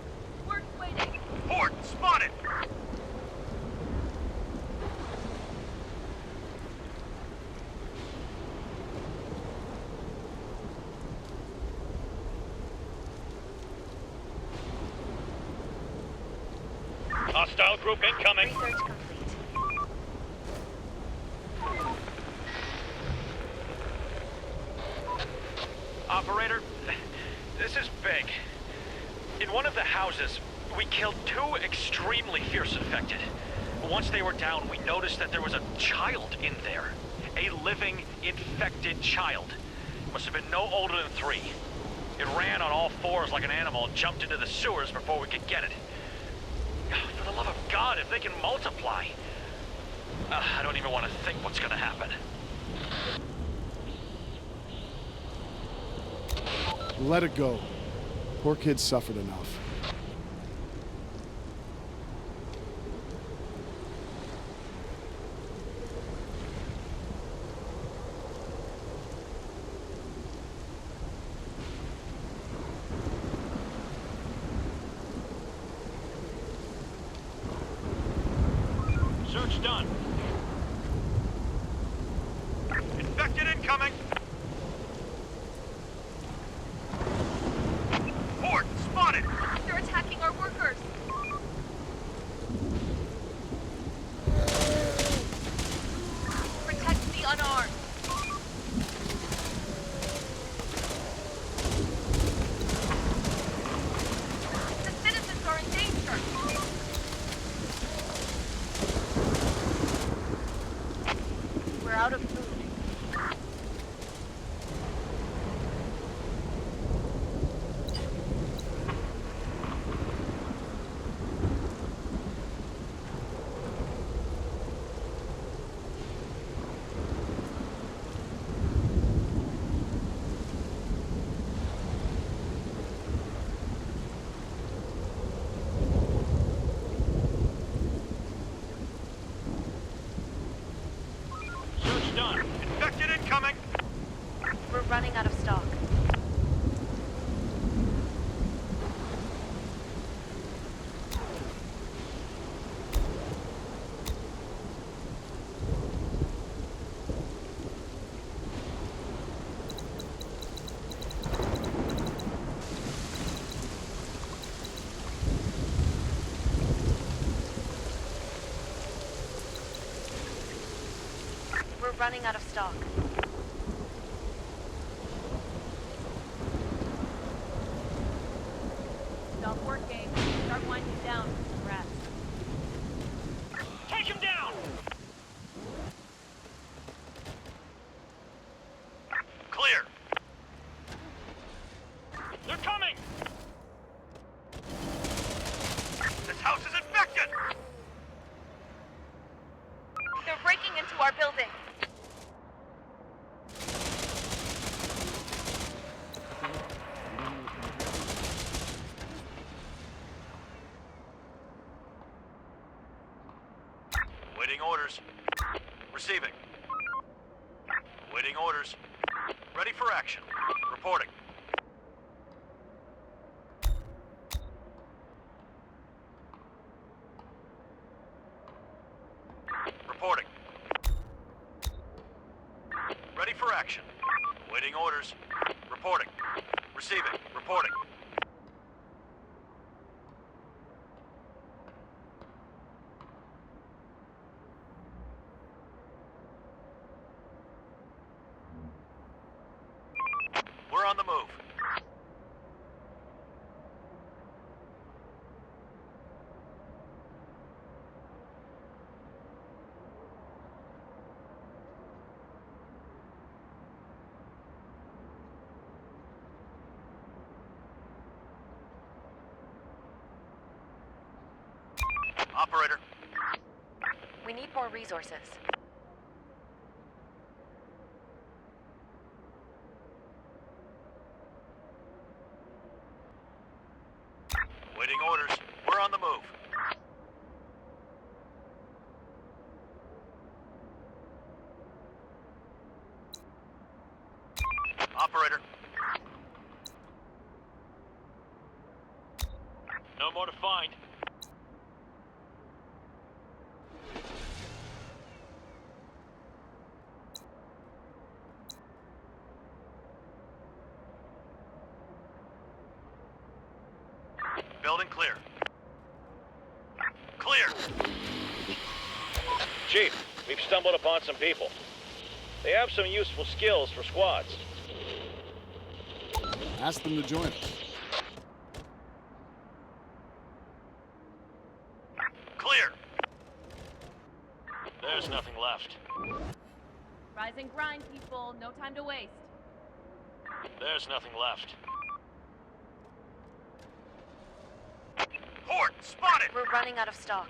[SPEAKER 4] We're waiting.
[SPEAKER 9] Horde spotted!
[SPEAKER 3] Hostile group incoming.
[SPEAKER 4] Research complete.
[SPEAKER 10] Operator, this is big. In one of the houses, we killed 2 extremely fierce infected. Once they were down, we noticed that there was a child in there. A living, infected child. Must have been no older than 3. It ran on all 4s like an animal and jumped into the sewers before we could get it. For the love of God, if they can multiply. I don't even want to think what's gonna happen.
[SPEAKER 1] Let it go. Poor kid suffered enough.
[SPEAKER 3] Search done.
[SPEAKER 9] Infected incoming! Horde spotted!
[SPEAKER 4] They're attacking our workers. Protect the unarmed. The citizens are in danger. running out of stock.
[SPEAKER 5] Stop working. Start winding down for some rest.
[SPEAKER 10] Take him down!
[SPEAKER 9] Clear.
[SPEAKER 10] They're coming!
[SPEAKER 9] This house is infected!
[SPEAKER 4] They're breaking into our building.
[SPEAKER 9] Waiting orders. Receiving. Waiting orders. Ready for action. Reporting. Reporting. Ready for action. Waiting orders. Reporting. Receiving. Reporting. We're on the move. Operator.
[SPEAKER 4] We need more resources.
[SPEAKER 9] Waiting orders. We're on the move. Operator.
[SPEAKER 10] No more to find.
[SPEAKER 9] Building clear. Clear.
[SPEAKER 3] Chief, we've stumbled upon some people. They have some useful skills for squads.
[SPEAKER 1] Ask them to join us.
[SPEAKER 9] Clear.
[SPEAKER 10] There's nothing left.
[SPEAKER 5] Rise and grind, people. No time to waste.
[SPEAKER 10] There's nothing left.
[SPEAKER 9] Horde, spotted!
[SPEAKER 4] We're running out of stock.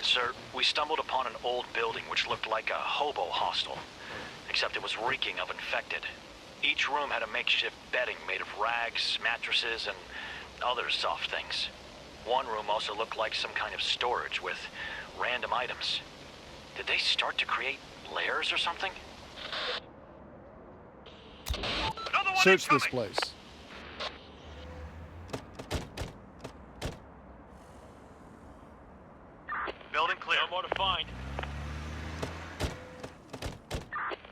[SPEAKER 9] Sir, we stumbled upon an old building which looked like a hobo hostel, except it was reeking of infected. Each room had a makeshift bedding made of rags, mattresses, and other soft things. One room also looked like some kind of storage with random items. Did they start to create layers or something? Another one
[SPEAKER 1] Search this
[SPEAKER 9] incoming!
[SPEAKER 1] place.
[SPEAKER 9] Building clear.
[SPEAKER 10] No more to find.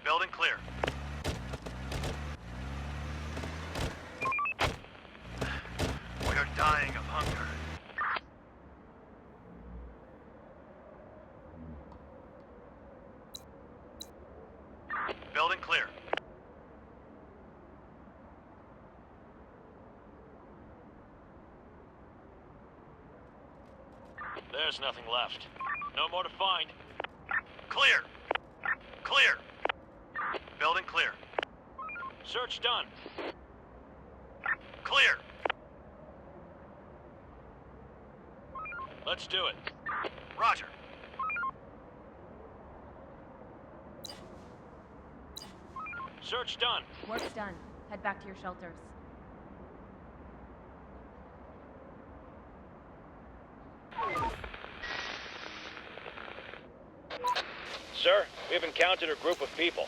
[SPEAKER 9] Building clear. We are dying of hunger. Building clear.
[SPEAKER 10] There's nothing left. No more to find.
[SPEAKER 9] Clear. Clear. Building clear.
[SPEAKER 10] Search done.
[SPEAKER 9] Clear.
[SPEAKER 10] Let's do it.
[SPEAKER 9] Roger.
[SPEAKER 10] Search done.
[SPEAKER 5] Work's done. Head back to your shelters.
[SPEAKER 3] Sir, we've encountered a group of people.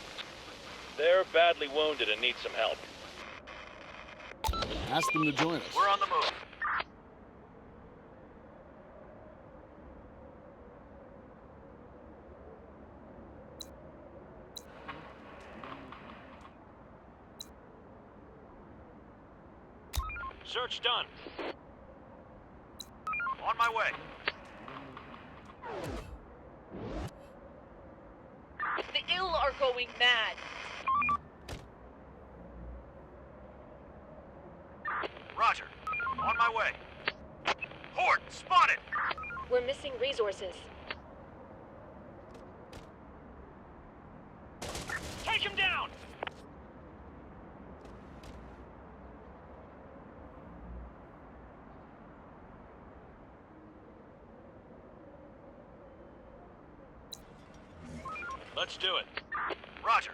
[SPEAKER 3] They're badly wounded and need some help.
[SPEAKER 1] Ask them to join us.
[SPEAKER 9] We're on the move.
[SPEAKER 10] Search done.
[SPEAKER 9] On my way.
[SPEAKER 6] The ill are going mad.
[SPEAKER 9] Roger. On my way. Horde, spotted!
[SPEAKER 6] We're missing resources.
[SPEAKER 10] Take him down! Let's do it.
[SPEAKER 9] Roger.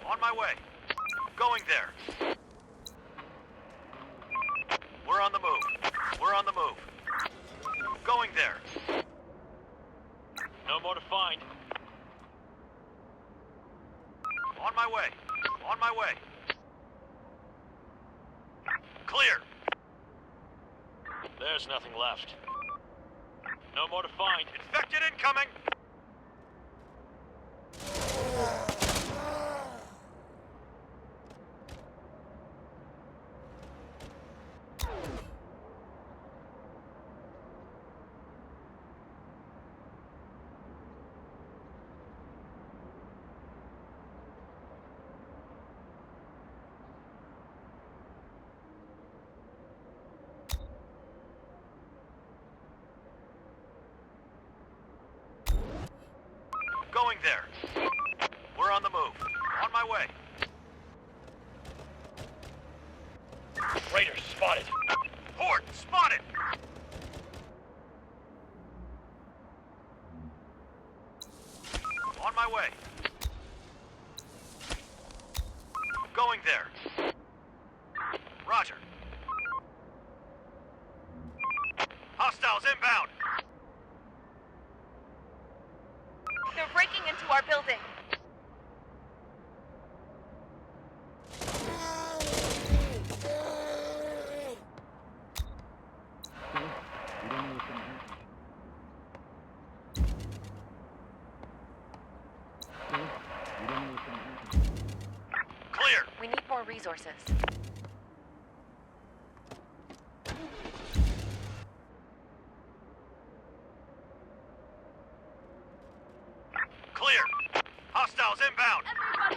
[SPEAKER 9] On my way. Going there. We're on the move. We're on the move. Going there.
[SPEAKER 10] No more to find.
[SPEAKER 9] On my way. On my way. Clear.
[SPEAKER 10] There's nothing left. No more to find.
[SPEAKER 9] Infected incoming. Going there. We're on the move. On my way.
[SPEAKER 10] Raiders spotted.
[SPEAKER 9] Horde, spotted! On my way. Going there. Roger. Hostiles inbound.
[SPEAKER 4] They're breaking into our building.
[SPEAKER 9] Clear.
[SPEAKER 4] We need more resources.
[SPEAKER 9] Clear. Hostiles inbound.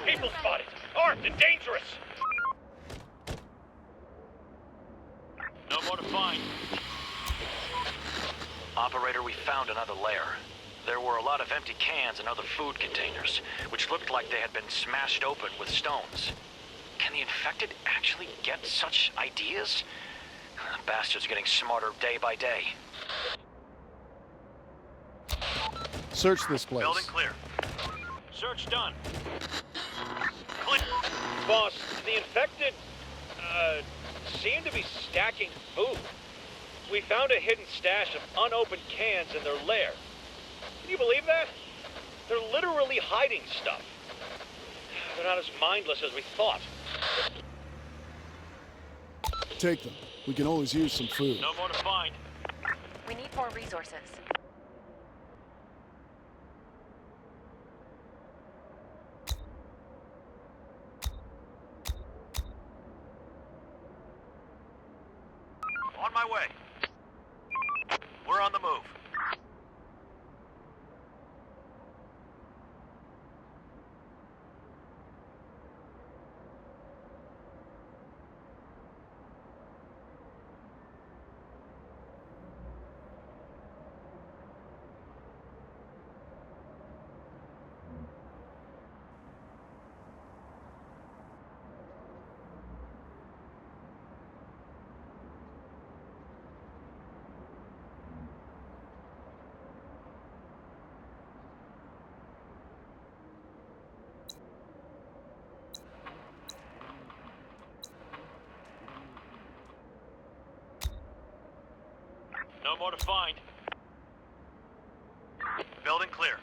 [SPEAKER 10] People spotted. Armed and dangerous. No more to find.
[SPEAKER 9] Operator, we found another lair. There were a lot of empty cans and other food containers, which looked like they had been smashed open with stones. Can the infected actually get such ideas? The bastards are getting smarter day by day.
[SPEAKER 1] Search this place.
[SPEAKER 9] Building clear.
[SPEAKER 10] Search done.
[SPEAKER 9] Clear.
[SPEAKER 3] Boss, the infected, seem to be stacking food. We found a hidden stash of unopened cans in their lair. Can you believe that? They're literally hiding stuff. They're not as mindless as we thought.
[SPEAKER 1] Take them. We can always use some food.
[SPEAKER 10] No more to find.
[SPEAKER 4] We need more resources.
[SPEAKER 9] On my way. We're on the move.
[SPEAKER 10] No more to find.
[SPEAKER 9] Building clear.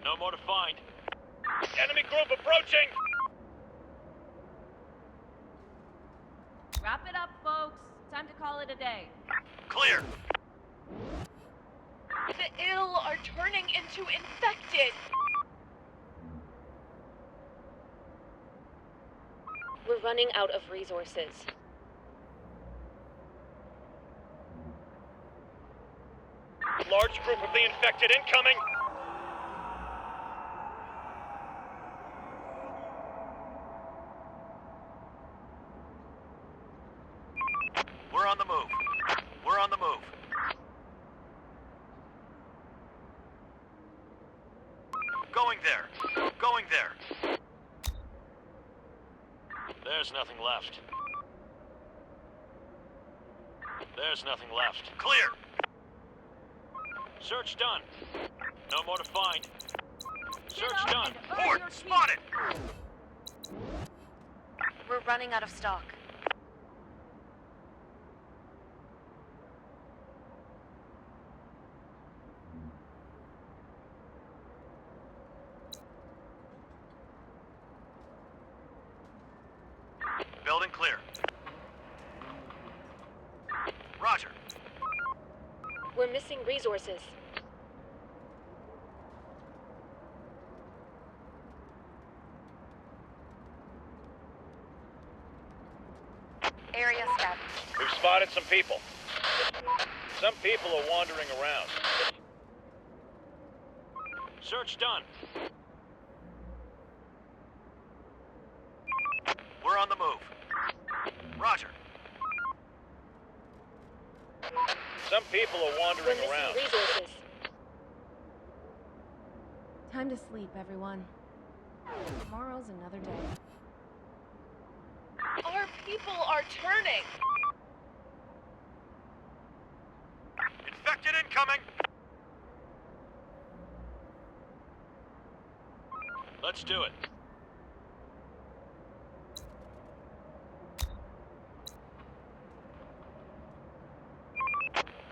[SPEAKER 10] No more to find. Enemy group approaching!
[SPEAKER 5] Wrap it up, folks. Time to call it a day.
[SPEAKER 9] Clear.
[SPEAKER 6] The ill are turning into infected. We're running out of resources.
[SPEAKER 10] Large group of the infected incoming!
[SPEAKER 9] We're on the move. We're on the move. Going there. Going there. There's nothing left. There's nothing left. Clear! Search done. No more to find. Search done. Horde spotted!
[SPEAKER 6] We're running out of stock.
[SPEAKER 9] Building clear. Roger.
[SPEAKER 6] We're missing resources. Area scouted.
[SPEAKER 3] We've spotted some people. Some people are wandering around.
[SPEAKER 9] Search done. We're on the move. Roger.
[SPEAKER 3] Some people are
[SPEAKER 6] We're
[SPEAKER 3] wandering
[SPEAKER 6] missing
[SPEAKER 3] around.
[SPEAKER 6] resources.
[SPEAKER 5] Time to sleep, everyone. Tomorrow's another day.
[SPEAKER 6] Our people are turning!
[SPEAKER 9] Infected incoming! Let's do it.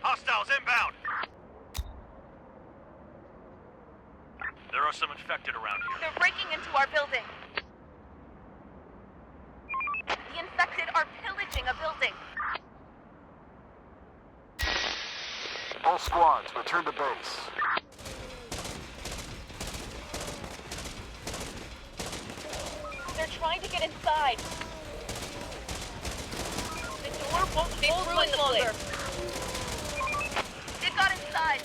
[SPEAKER 9] Hostiles inbound! There are some infected around here.
[SPEAKER 4] They're breaking into our building. The infected are pillaging a building.
[SPEAKER 1] All squads, return to base.
[SPEAKER 6] They're trying to get inside. The door won't hold much longer.
[SPEAKER 4] They got inside.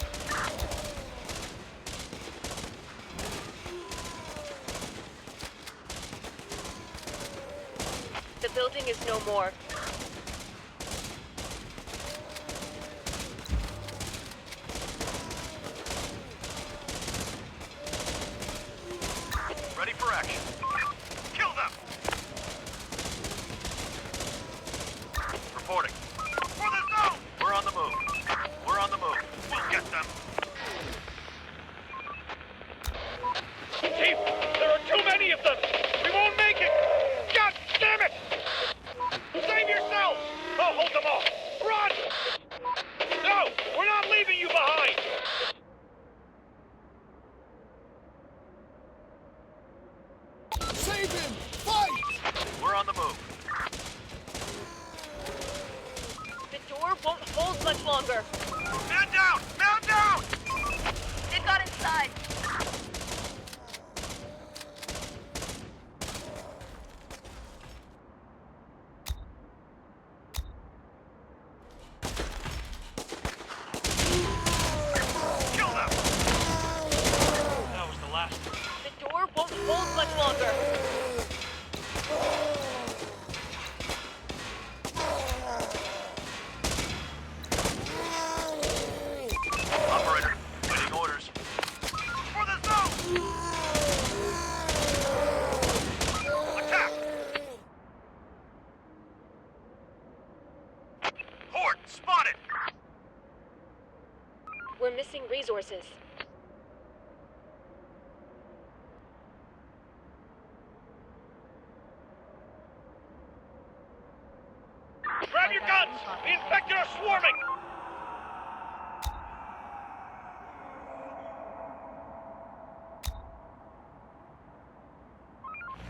[SPEAKER 6] The building is no more.
[SPEAKER 9] Ready for action. Kill them! Reporting. For the zone! We're on the move. We're on the move. We'll get them.
[SPEAKER 10] Chief, there are too many of them! We won't make it! God damn it! Save yourselves! I'll hold them off! Run! No! We're not leaving you behind!
[SPEAKER 1] Save him! Fight!
[SPEAKER 9] We're on the move.
[SPEAKER 6] The door won't hold much longer.
[SPEAKER 9] Man down! Man down!
[SPEAKER 4] They got inside.
[SPEAKER 9] Kill them! That was the last.
[SPEAKER 6] The door won't hold much longer.
[SPEAKER 9] Operator, waiting orders. For the zone! Attack! Horde spotted!
[SPEAKER 6] We're missing resources.
[SPEAKER 10] Grab your guns! The infected are swarming!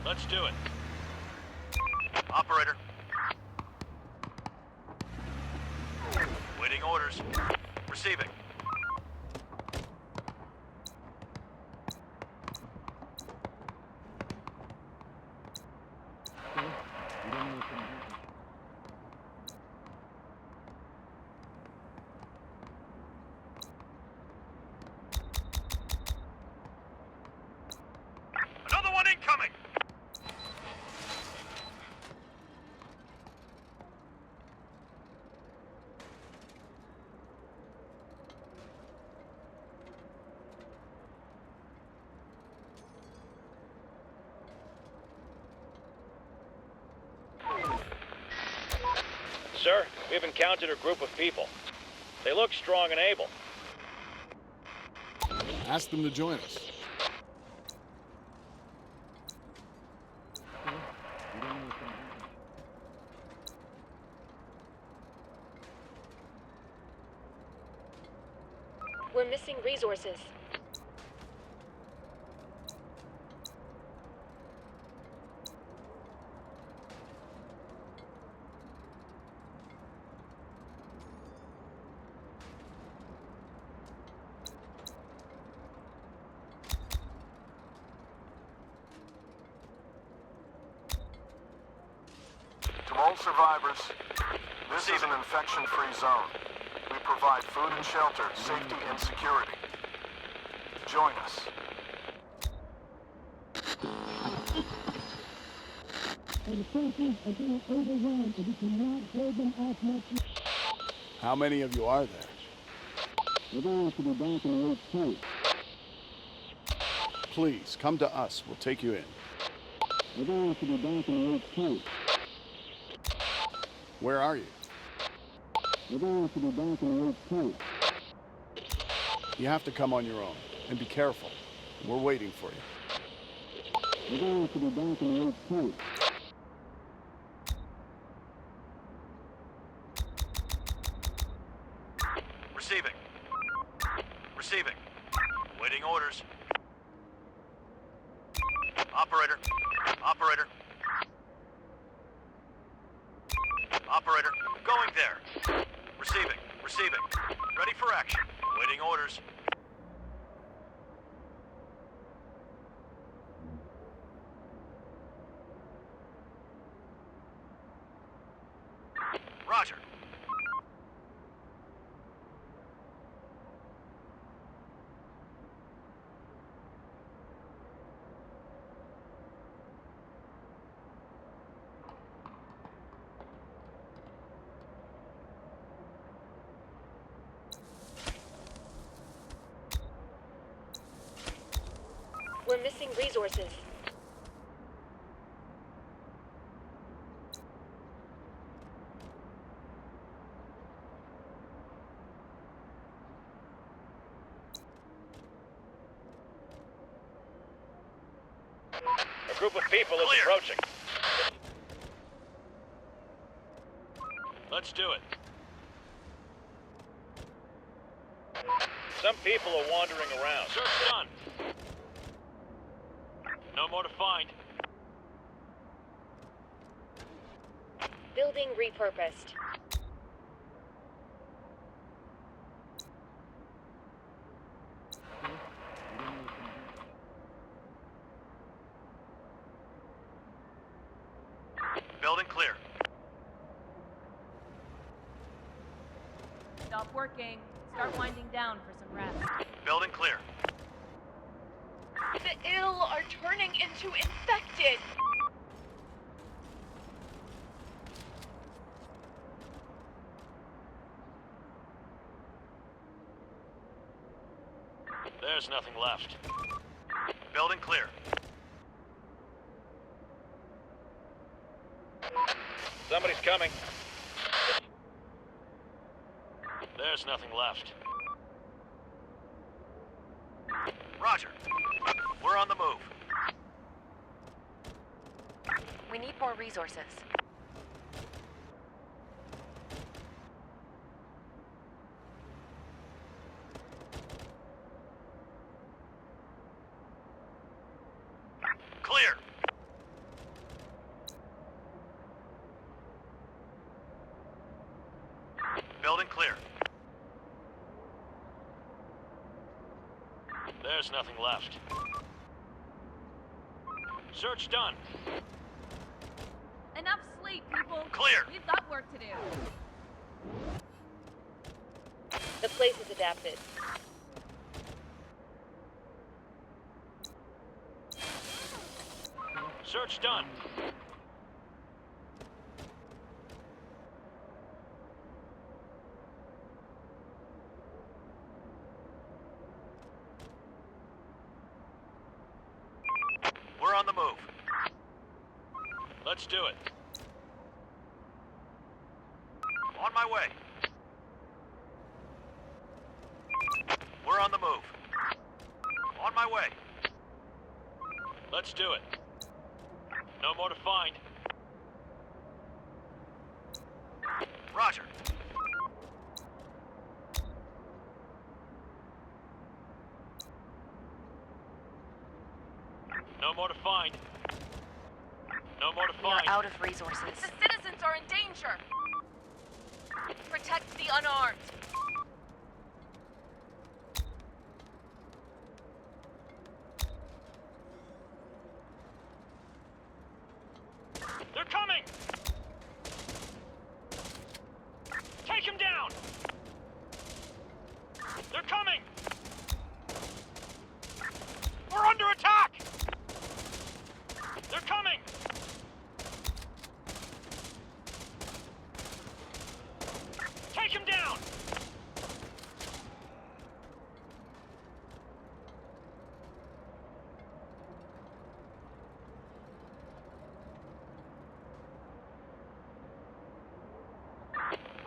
[SPEAKER 9] Let's do it. Operator. Waiting orders. Receiving.
[SPEAKER 1] We
[SPEAKER 3] We've encountered a group of people. They look strong and able.
[SPEAKER 1] Ask them to join us.
[SPEAKER 6] We're missing resources.
[SPEAKER 11] To all survivors, this is an infection-free zone. We provide food and shelter, safety and security. Join us.
[SPEAKER 1] How many of you are there?
[SPEAKER 2] We're going to be back in week 2.
[SPEAKER 1] Please, come to us. We'll take you in.
[SPEAKER 2] We're going to be back in week 2.
[SPEAKER 1] Where are you?
[SPEAKER 2] We're going to be back in week 2.
[SPEAKER 1] You have to come on your own. And be careful. We're waiting for you.
[SPEAKER 2] We're going to be back in week 2.
[SPEAKER 9] Receiving. Receiving. Waiting orders. Operator. Operator. Operator. Going there. Receiving. Receiving. Ready for action. Waiting orders. Roger.
[SPEAKER 6] We're missing resources.
[SPEAKER 3] A group of people is
[SPEAKER 9] Clear.
[SPEAKER 3] approaching.
[SPEAKER 9] Let's do it.
[SPEAKER 3] Some people are wandering around.
[SPEAKER 9] Search done. No more to find.
[SPEAKER 6] Building repurposed.
[SPEAKER 9] Building clear.
[SPEAKER 5] Stop working. Start winding down for some rest.
[SPEAKER 9] Building clear.
[SPEAKER 6] The ill are turning into infected.
[SPEAKER 9] There's nothing left. Building clear.
[SPEAKER 3] Somebody's coming.
[SPEAKER 9] There's nothing left. Roger. We're on the move.
[SPEAKER 6] We need more resources.
[SPEAKER 9] Clear. Building clear. There's nothing left. Search done.
[SPEAKER 5] Enough sleep, people.
[SPEAKER 9] Clear.
[SPEAKER 5] We've got work to do.
[SPEAKER 6] The place is adapted.
[SPEAKER 9] Search done. We're on the move. Let's do it. On my way. We're on the move. On my way.
[SPEAKER 10] Let's do it. No more to find.
[SPEAKER 9] Roger.
[SPEAKER 10] No more to find. No more to
[SPEAKER 6] We are
[SPEAKER 10] find.
[SPEAKER 6] out of resources.
[SPEAKER 4] The citizens are in danger. Protect the unarmed.
[SPEAKER 10] They're coming! Take him down! They're coming! We're under attack! They're coming! Take him down!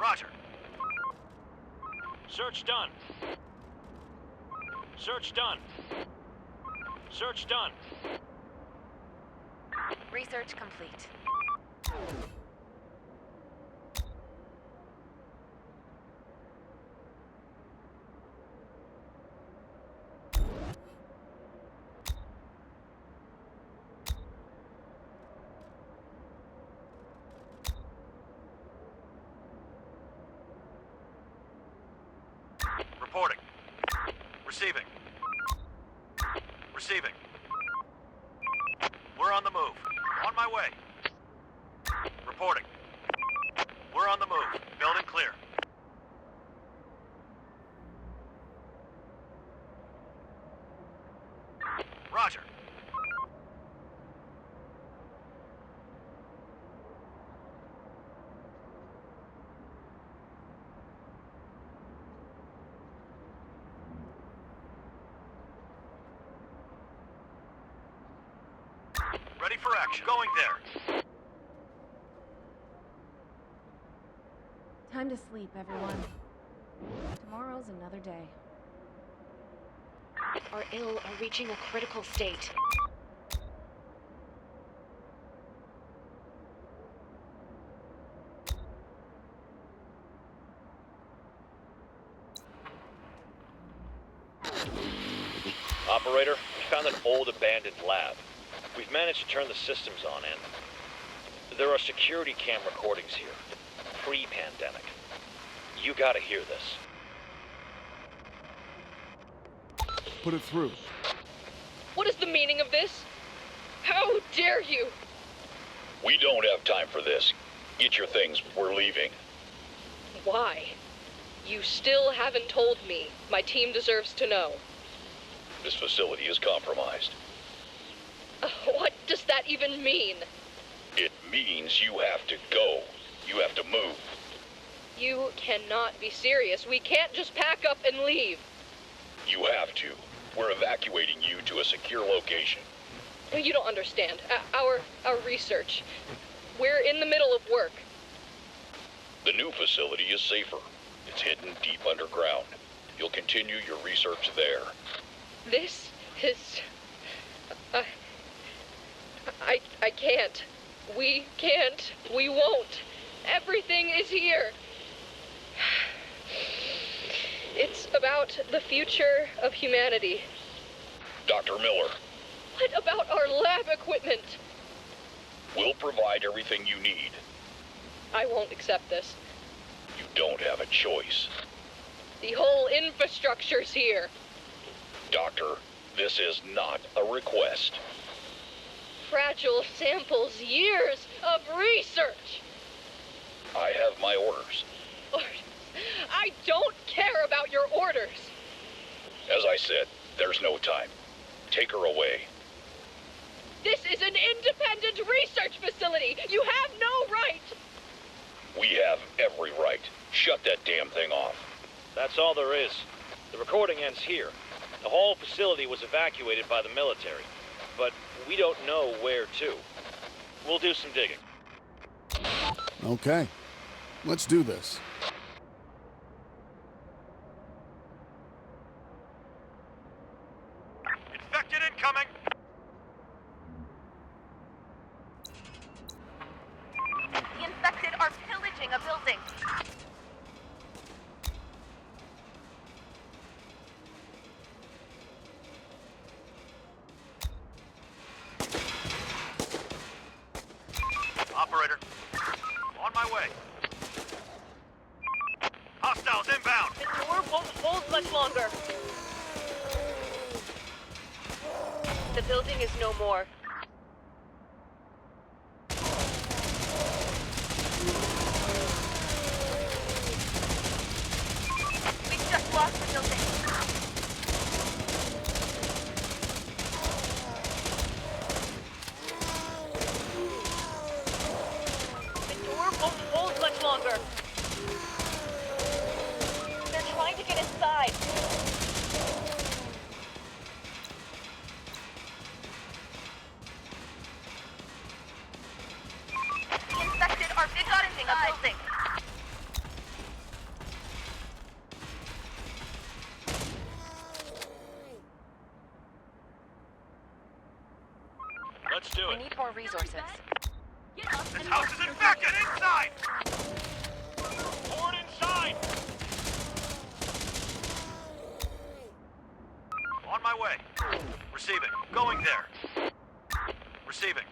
[SPEAKER 9] Roger.
[SPEAKER 10] Search done. Search done. Search done.
[SPEAKER 6] Research complete.
[SPEAKER 9] Reporting. Receiving. Receiving. We're on the move. On my way. Reporting. We're on the move. Building clear. Roger. Ready for action. Going there.
[SPEAKER 5] Time to sleep, everyone. Tomorrow's another day.
[SPEAKER 6] Our ill are reaching a critical state.
[SPEAKER 3] Operator, we found an old abandoned lab. We've managed to turn the systems on, and there are security cam recordings here. Pre-pandemic. You gotta hear this.
[SPEAKER 1] Put it through.
[SPEAKER 12] What is the meaning of this? How dare you?
[SPEAKER 13] We don't have time for this. Get your things. We're leaving.
[SPEAKER 12] Why? You still haven't told me. My team deserves to know.
[SPEAKER 13] This facility is compromised.
[SPEAKER 12] What does that even mean?
[SPEAKER 13] It means you have to go. You have to move.
[SPEAKER 12] You cannot be serious. We can't just pack up and leave.
[SPEAKER 13] You have to. We're evacuating you to a secure location.
[SPEAKER 12] You don't understand. Our research. We're in the middle of work.
[SPEAKER 13] The new facility is safer. It's hidden deep underground. You'll continue your research there.
[SPEAKER 12] This is... I can't. We can't. We won't. Everything is here. It's about the future of humanity.
[SPEAKER 13] Dr. Miller.
[SPEAKER 12] What about our lab equipment?
[SPEAKER 13] We'll provide everything you need.
[SPEAKER 12] I won't accept this.
[SPEAKER 13] You don't have a choice.
[SPEAKER 12] The whole infrastructure's here.
[SPEAKER 13] Doctor, this is not a request.
[SPEAKER 12] Fragile samples, years of research.
[SPEAKER 13] I have my orders.
[SPEAKER 12] I don't care about your orders.
[SPEAKER 13] As I said, there's no time. Take her away.
[SPEAKER 12] This is an independent research facility. You have no right.
[SPEAKER 13] We have every right. Shut that damn thing off.
[SPEAKER 3] That's all there is. The recording ends here. The whole facility was evacuated by the military, but we don't know where to. We'll do some digging.
[SPEAKER 1] Okay. Let's do this.
[SPEAKER 10] incoming!
[SPEAKER 4] The infected are pillaging a building.
[SPEAKER 9] Operator, on my way. Hostiles inbound!
[SPEAKER 6] The door won't hold much longer. The building is no more.
[SPEAKER 4] We've just lost the building.
[SPEAKER 6] The door won't hold much longer. They're trying to get inside.
[SPEAKER 4] The infected are pillaging a building.
[SPEAKER 9] Let's do
[SPEAKER 5] We
[SPEAKER 9] it.
[SPEAKER 5] need more resources.
[SPEAKER 9] This house is infected! Inside! Horde inside! On my way. Receiving. Going there. Receiving.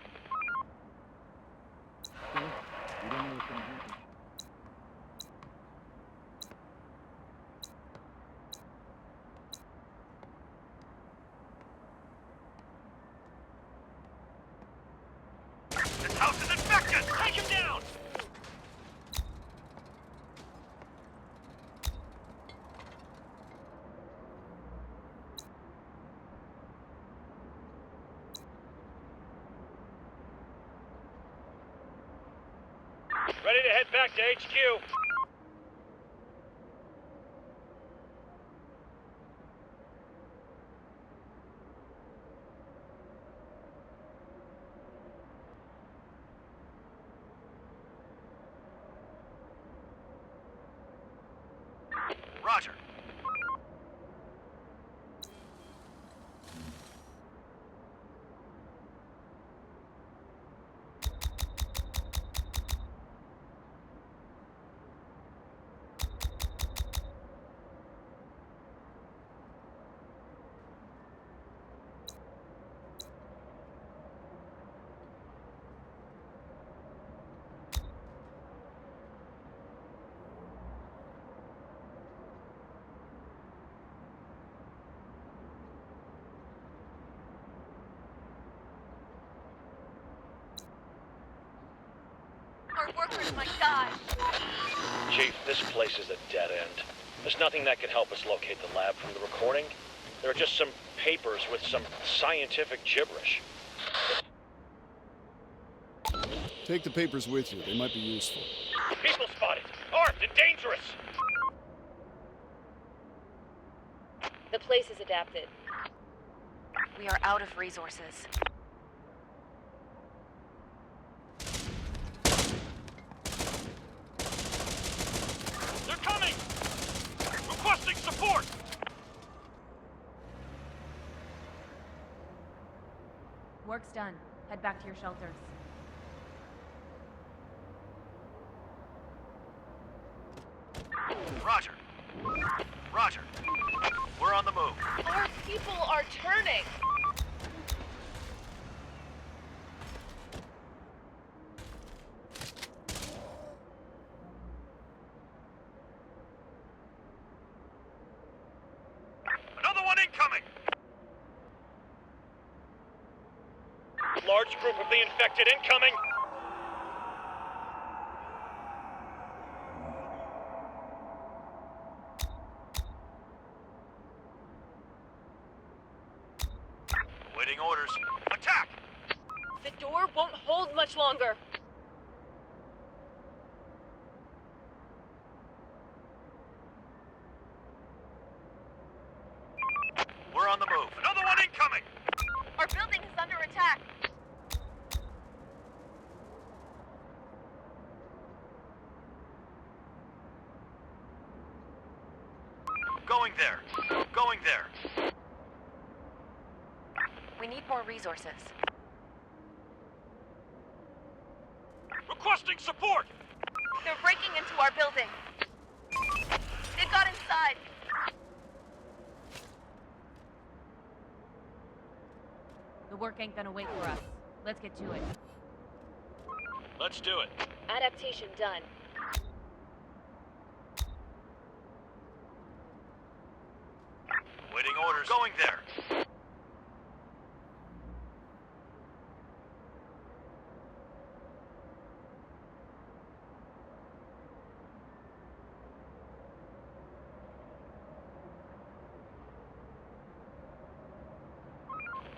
[SPEAKER 9] This house is infected! Take him down!
[SPEAKER 10] Ready to head back to HQ.
[SPEAKER 9] Roger.
[SPEAKER 4] Our workers might die.
[SPEAKER 3] Chief, this place is a dead end. There's nothing that can help us locate the lab from the recording. There are just some papers with some scientific gibberish.
[SPEAKER 1] Take the papers with you. They might be useful.
[SPEAKER 10] People spotted! Armed and dangerous!
[SPEAKER 6] The place is adapted.
[SPEAKER 5] We are out of resources.
[SPEAKER 10] They're coming! Requesting support!
[SPEAKER 5] Work's done. Head back to your shelters.
[SPEAKER 9] Roger. Roger. We're on the move.
[SPEAKER 6] Our people are turning.
[SPEAKER 9] Another one incoming!
[SPEAKER 10] Large group of the infected incoming!
[SPEAKER 9] Waiting orders. Attack!
[SPEAKER 6] The door won't hold much longer.
[SPEAKER 9] We're on the move. Another one incoming!
[SPEAKER 4] Our building is under attack.
[SPEAKER 9] Going there. Going there.
[SPEAKER 5] We need more resources.
[SPEAKER 10] Requesting support!
[SPEAKER 4] They're breaking into our building. They've got inside.
[SPEAKER 5] The work ain't gonna wait for us. Let's get to it.
[SPEAKER 10] Let's do it.
[SPEAKER 12] Adaptation done.
[SPEAKER 9] Waiting orders.
[SPEAKER 10] Going there.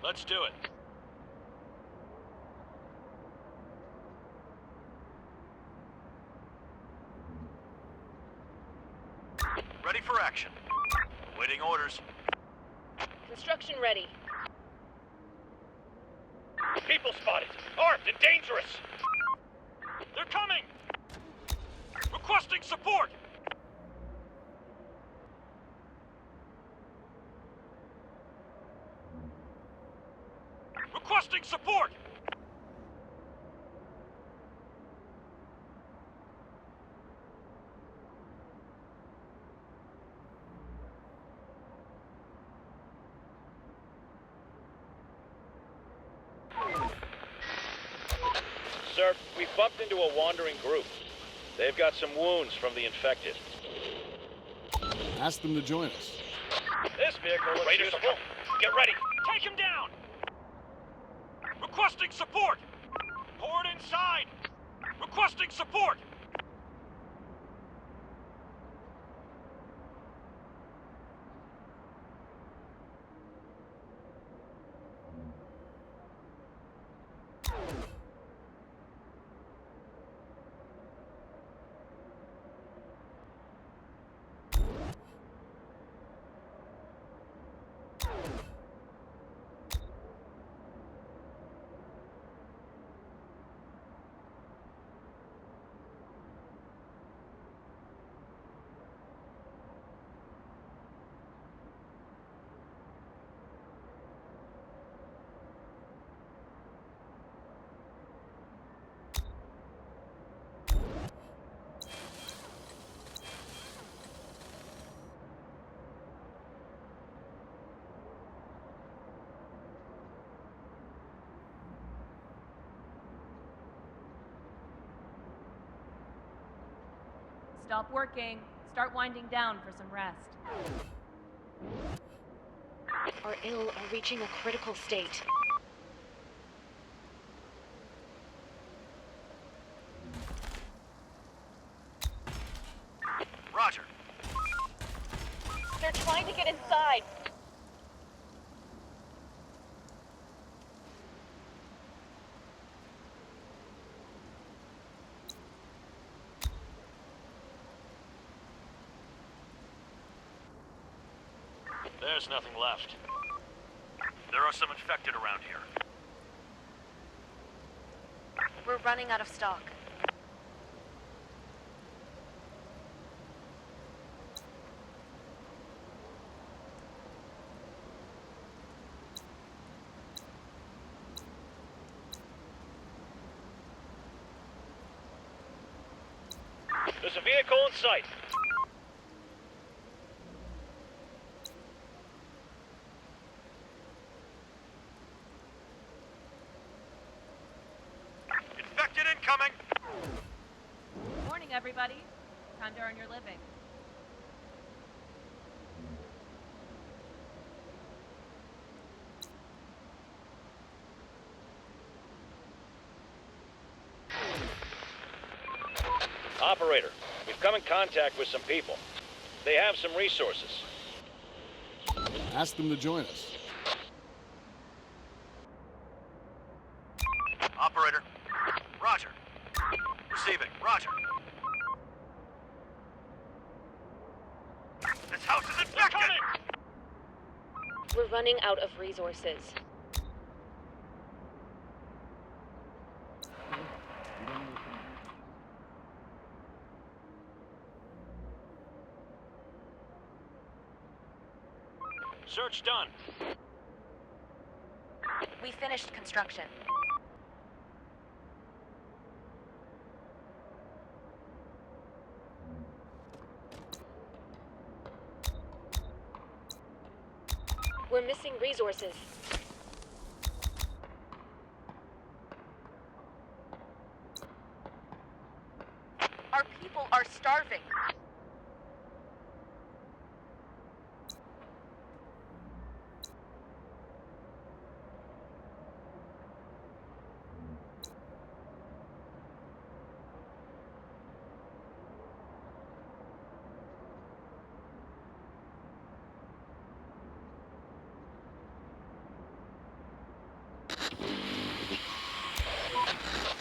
[SPEAKER 10] Let's do it.
[SPEAKER 9] Ready for action. Waiting orders.
[SPEAKER 12] Construction ready.
[SPEAKER 10] People spotted. Armed and dangerous. They're coming! Requesting support! Requesting support! Sir, we bumped into a wandering group. They've got some wounds from the infected.
[SPEAKER 1] Ask them to join us.
[SPEAKER 10] This vehicle looks
[SPEAKER 3] Raiders
[SPEAKER 10] useful.
[SPEAKER 3] are coming.
[SPEAKER 10] Get ready. Take him down! Requesting support! Pour it inside! Requesting support!
[SPEAKER 5] Stop working. Start winding down for some rest.
[SPEAKER 6] Our ill are reaching a critical state.
[SPEAKER 9] Roger.
[SPEAKER 6] They're trying to get inside.
[SPEAKER 10] There's nothing left.
[SPEAKER 9] There are some infected around here.
[SPEAKER 4] We're running out of stock.
[SPEAKER 3] There's a vehicle in sight.
[SPEAKER 9] Infected incoming!
[SPEAKER 5] Morning, everybody. Time to earn your living.
[SPEAKER 3] Operator, we've come in contact with some people. They have some resources.
[SPEAKER 1] Ask them to join us.
[SPEAKER 9] Operator. Roger. Receiving. Roger. This house is infected!
[SPEAKER 6] We're running out of resources.
[SPEAKER 10] Search done.
[SPEAKER 4] We finished construction.
[SPEAKER 12] We're missing resources.
[SPEAKER 4] Our people are starving.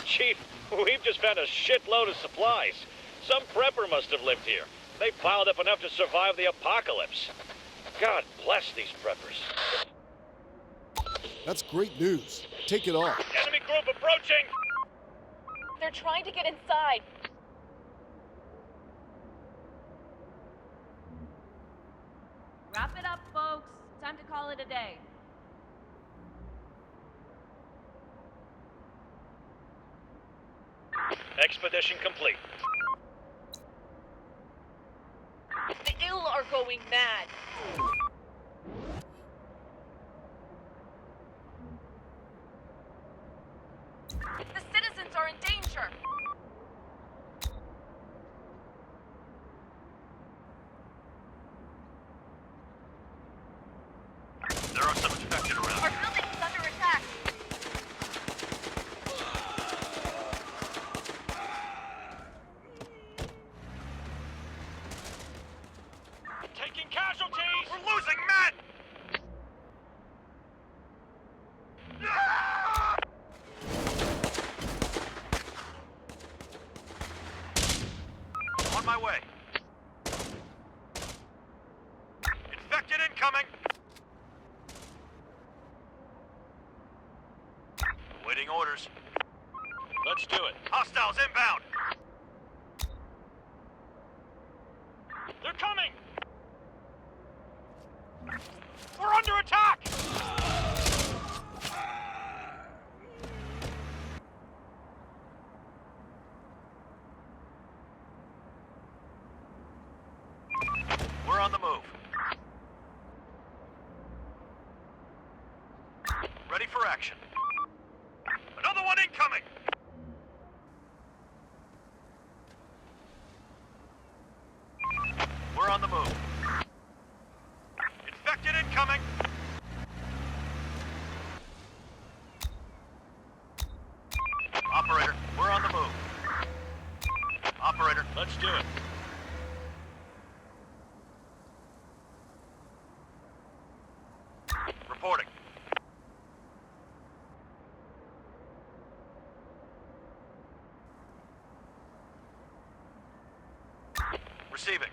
[SPEAKER 3] Chief, we've just found a shitload of supplies. Some prepper must have lived here. They piled up enough to survive the apocalypse. God bless these preppers.
[SPEAKER 1] That's great news. Take it all.
[SPEAKER 3] Enemy group approaching!
[SPEAKER 6] They're trying to get inside.
[SPEAKER 5] Wrap it up, folks. Time to call it a day.
[SPEAKER 3] Expedition complete.
[SPEAKER 6] The ill are going mad.
[SPEAKER 4] The citizens are in danger.
[SPEAKER 9] There are some infected around.
[SPEAKER 4] Our building is under attack.
[SPEAKER 10] Taking casualties!
[SPEAKER 9] We're losing men! On my way. Infected incoming! Waiting orders.
[SPEAKER 10] Let's do it.
[SPEAKER 9] Hostiles inbound!
[SPEAKER 10] They're coming! We're under attack!
[SPEAKER 9] We're on the move. Ready for action. Another one incoming! We're on the move. Infected incoming! Operator, we're on the move. Operator,
[SPEAKER 10] Let's do it.
[SPEAKER 9] reporting. Receiving.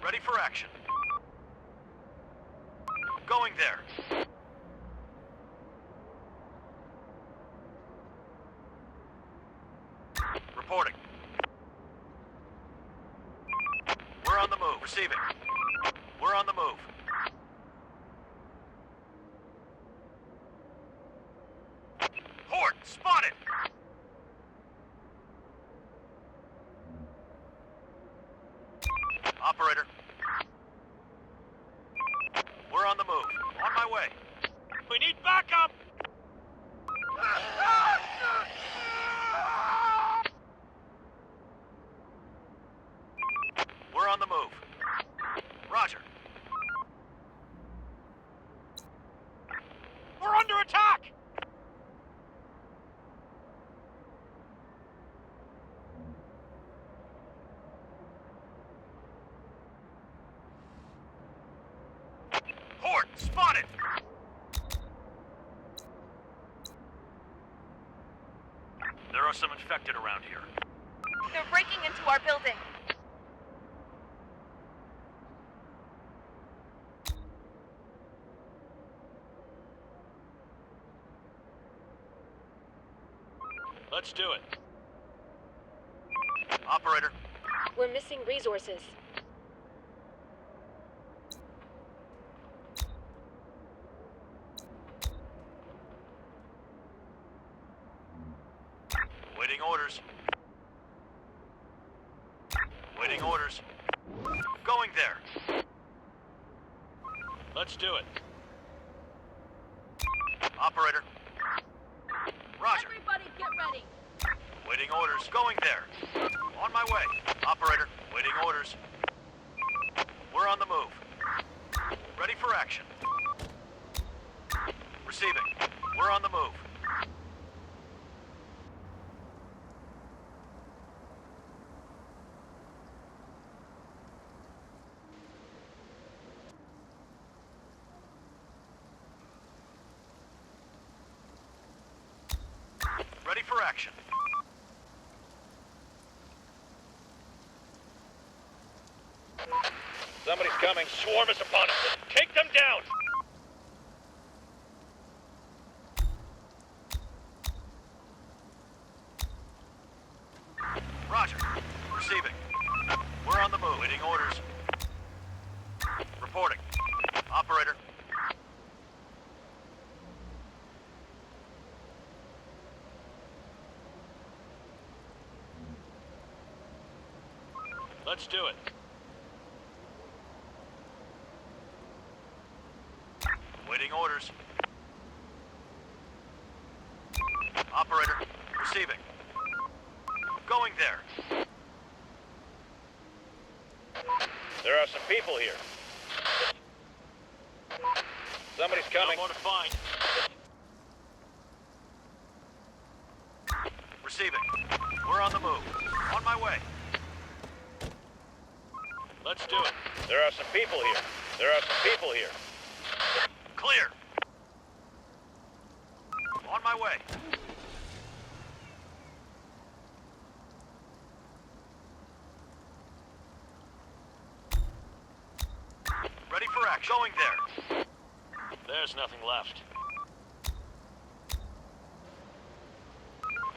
[SPEAKER 9] Ready for action. Going there. Reporting. We're on the move. Receiving. We're on the move. Horde spotted! Operator. We're on the move. On my way.
[SPEAKER 10] We need backup!
[SPEAKER 9] We're on the move. Roger.
[SPEAKER 10] We're under attack!
[SPEAKER 9] Horde spotted! There are some infected around here.
[SPEAKER 4] They're breaking into our building.
[SPEAKER 10] Let's do it.
[SPEAKER 9] Operator,
[SPEAKER 12] We're missing resources.
[SPEAKER 9] orders. Waiting orders. Going there. Let's do it. Operator. Roger.
[SPEAKER 4] Everybody get ready.
[SPEAKER 9] Waiting orders. Going there. On my way. Operator. Waiting orders. We're on the move. Ready for action. Receiving. We're on the move. Ready for action.
[SPEAKER 3] Somebody's coming. Swarm is upon us. Take them down!
[SPEAKER 9] Roger. Receiving. We're on the move. Waiting orders. Reporting. Operator. Let's do it. Waiting orders. Operator. Receiving. Going there.
[SPEAKER 3] There are some people here. Somebody's coming.
[SPEAKER 9] No more to find. Receiving. We're on the move. On my way. Let's do it.
[SPEAKER 3] There are some people here. There are some people here.
[SPEAKER 9] Clear. On my way. Ready for action. Going there. There's nothing left.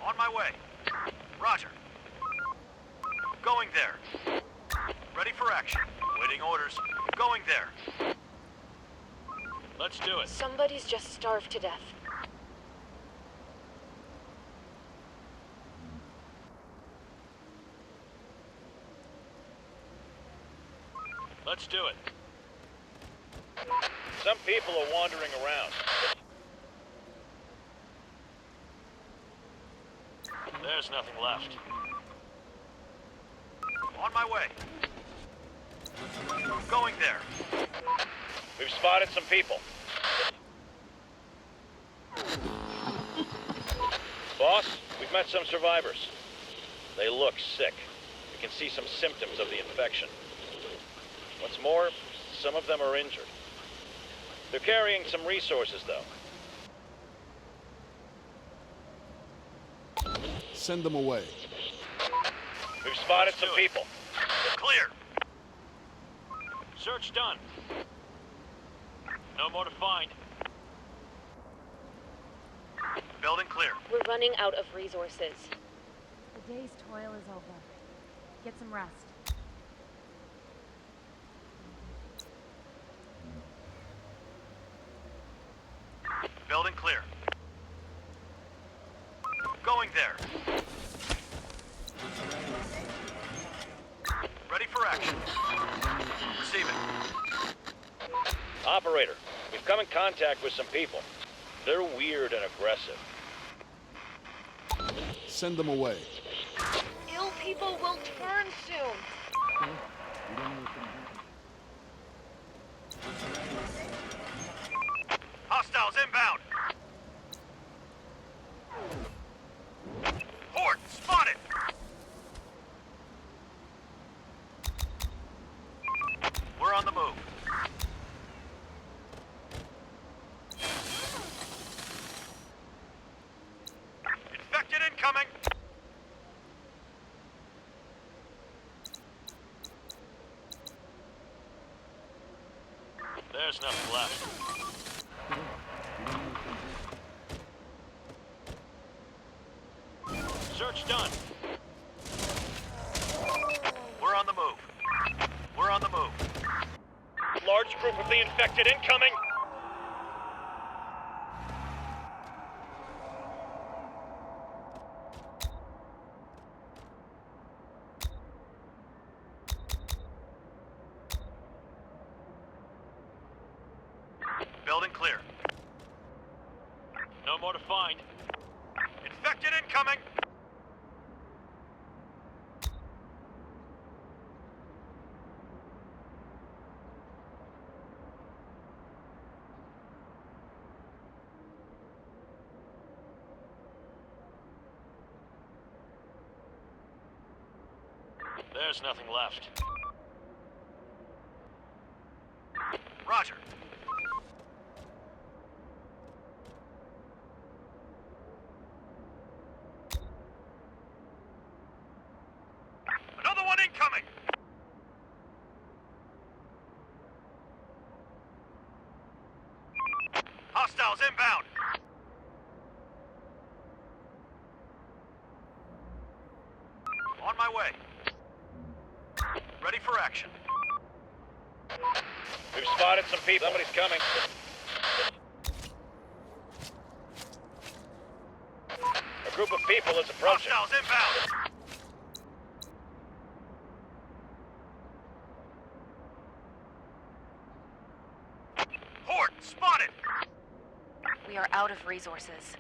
[SPEAKER 9] On my way. Roger. Going there. Ready for action. Waiting orders. Going there. Let's do it.
[SPEAKER 6] Somebody's just starved to death.
[SPEAKER 9] Let's do it.
[SPEAKER 3] Some people are wandering around.
[SPEAKER 9] There's nothing left. On my way. Going there.
[SPEAKER 3] We've spotted some people. Boss, we've met some survivors. They look sick. We can see some symptoms of the infection. What's more, some of them are injured. They're carrying some resources, though.
[SPEAKER 1] Send them away.
[SPEAKER 3] We've spotted some people.
[SPEAKER 9] Clear. Search done. No more to find. Building clear.
[SPEAKER 6] We're running out of resources.
[SPEAKER 5] The day's toil is over. Get some rest.
[SPEAKER 9] Building clear. Going there. Ready for action. Receiving.
[SPEAKER 3] Operator, we've come in contact with some people. They're weird and aggressive.
[SPEAKER 1] Send them away.
[SPEAKER 4] Ill people will turn soon.
[SPEAKER 9] Hostiles inbound. Horde spotted. We're on the move. Infected incoming. There's nothing left. Search done. We're on the move. We're on the move.
[SPEAKER 3] Large group of the infected incoming!
[SPEAKER 9] Building clear.
[SPEAKER 10] No more to find.
[SPEAKER 9] Infected incoming!
[SPEAKER 10] There's nothing left.
[SPEAKER 9] Roger. Another one incoming! Hostiles inbound! On my way. Ready for action.
[SPEAKER 3] We've spotted some people. Somebody's coming. A group of people is approaching.
[SPEAKER 9] Hostiles inbound! Horde spotted!
[SPEAKER 4] We are out of resources.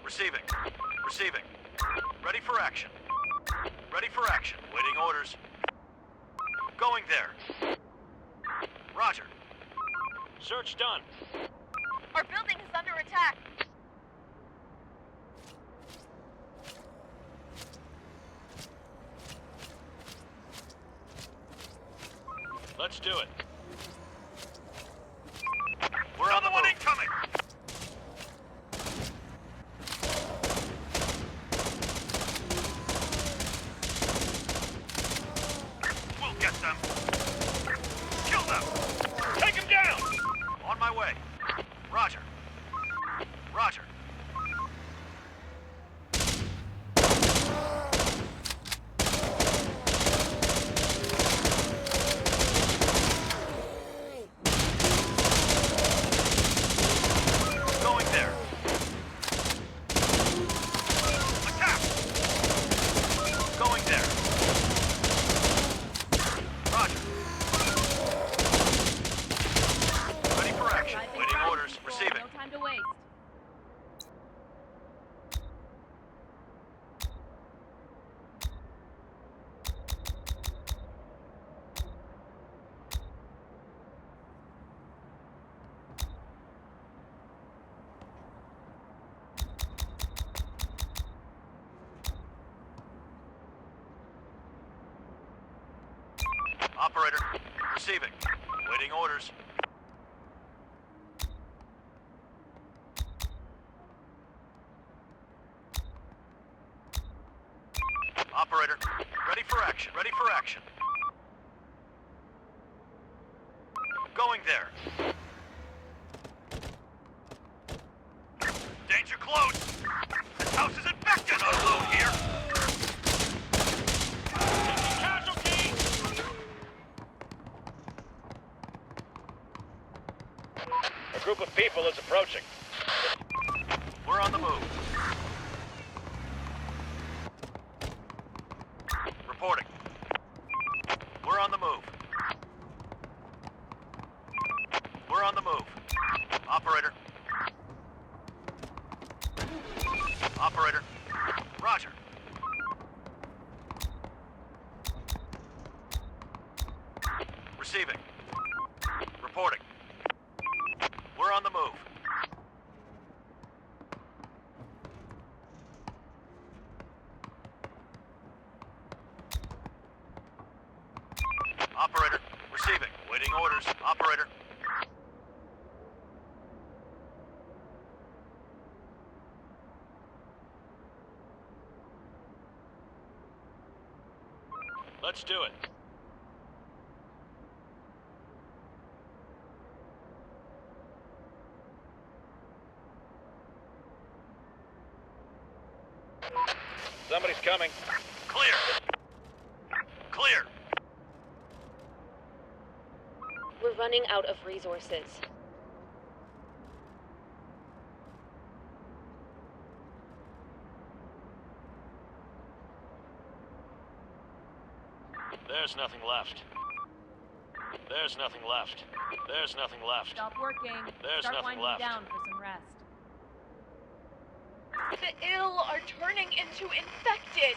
[SPEAKER 9] Receiving. Receiving. Ready for action. Ready for action. Waiting orders. Going there. Roger.
[SPEAKER 10] Search done.
[SPEAKER 4] Our building is under attack.
[SPEAKER 10] Let's do it.
[SPEAKER 9] We're on the one incoming! We'll get them. Kill them!
[SPEAKER 3] Take him down!
[SPEAKER 9] On my way. Roger. Roger. Going there. Attack! Going there. Roger. Ready for action. Waiting orders. Receiving.
[SPEAKER 5] No time to waste.
[SPEAKER 9] Operator. Receiving. Waiting orders. Operator. Ready for action. Ready for action. Going there. Danger close! This house is infected! Unload here!
[SPEAKER 10] Casualty!
[SPEAKER 3] A group of people is approaching.
[SPEAKER 9] We're on the move. Reporting. We're on the move. We're on the move. Operator. Operator. Roger. Receiving. Reporting. We're on the move. Operator. Receiving. Waiting orders. Operator.
[SPEAKER 10] Let's do it.
[SPEAKER 3] Somebody's coming.
[SPEAKER 9] Clear. Clear.
[SPEAKER 6] We're running out of resources.
[SPEAKER 9] There's nothing left. There's nothing left. There's nothing left.
[SPEAKER 5] Stop working.
[SPEAKER 9] There's
[SPEAKER 5] Start
[SPEAKER 9] nothing
[SPEAKER 5] winding
[SPEAKER 9] left.
[SPEAKER 5] down for some rest.
[SPEAKER 6] The ill are turning into infected.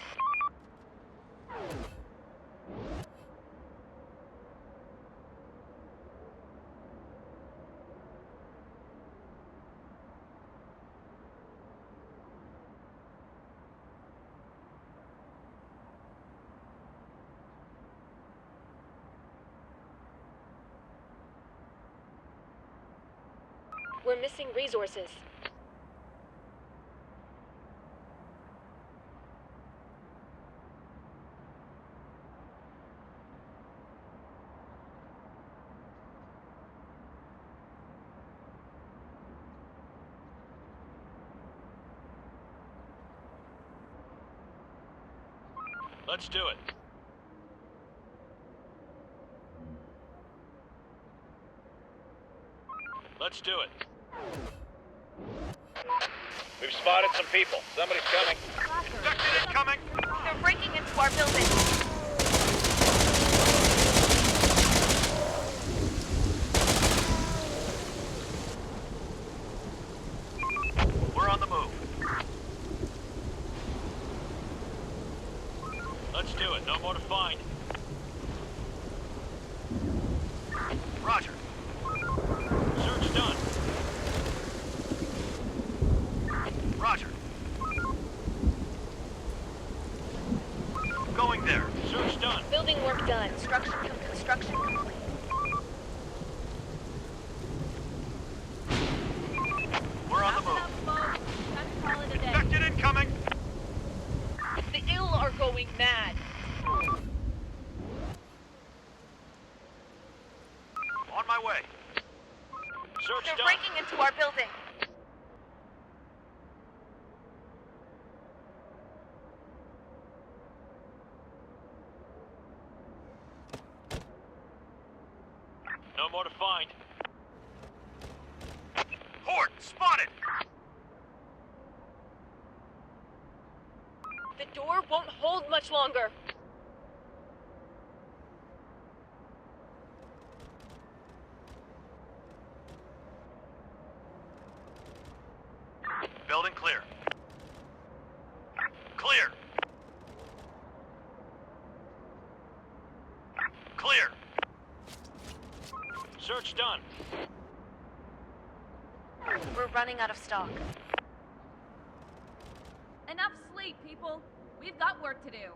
[SPEAKER 12] We're missing resources.
[SPEAKER 9] Let's do it. Let's do it.
[SPEAKER 3] We've spotted some people. Somebody's coming.
[SPEAKER 10] Infected incoming!
[SPEAKER 4] They're breaking into our building.
[SPEAKER 9] We're on the move. Let's do it. No more to find. Roger. Search done. Roger. Going there. Search done.
[SPEAKER 12] Building work done.
[SPEAKER 4] Construction complete.
[SPEAKER 9] We're on the move.
[SPEAKER 5] Time to call it a day.
[SPEAKER 10] Infected incoming!
[SPEAKER 6] The ill are going mad.
[SPEAKER 9] On my way. Search
[SPEAKER 4] They're
[SPEAKER 9] done.
[SPEAKER 4] breaking into our building.
[SPEAKER 9] No more to find.
[SPEAKER 10] Horde spotted!
[SPEAKER 12] The door won't hold much longer.
[SPEAKER 9] Building clear. Clear. Clear. Search done.
[SPEAKER 4] We're running out of stock.
[SPEAKER 5] Enough sleep, people. We've got work to do.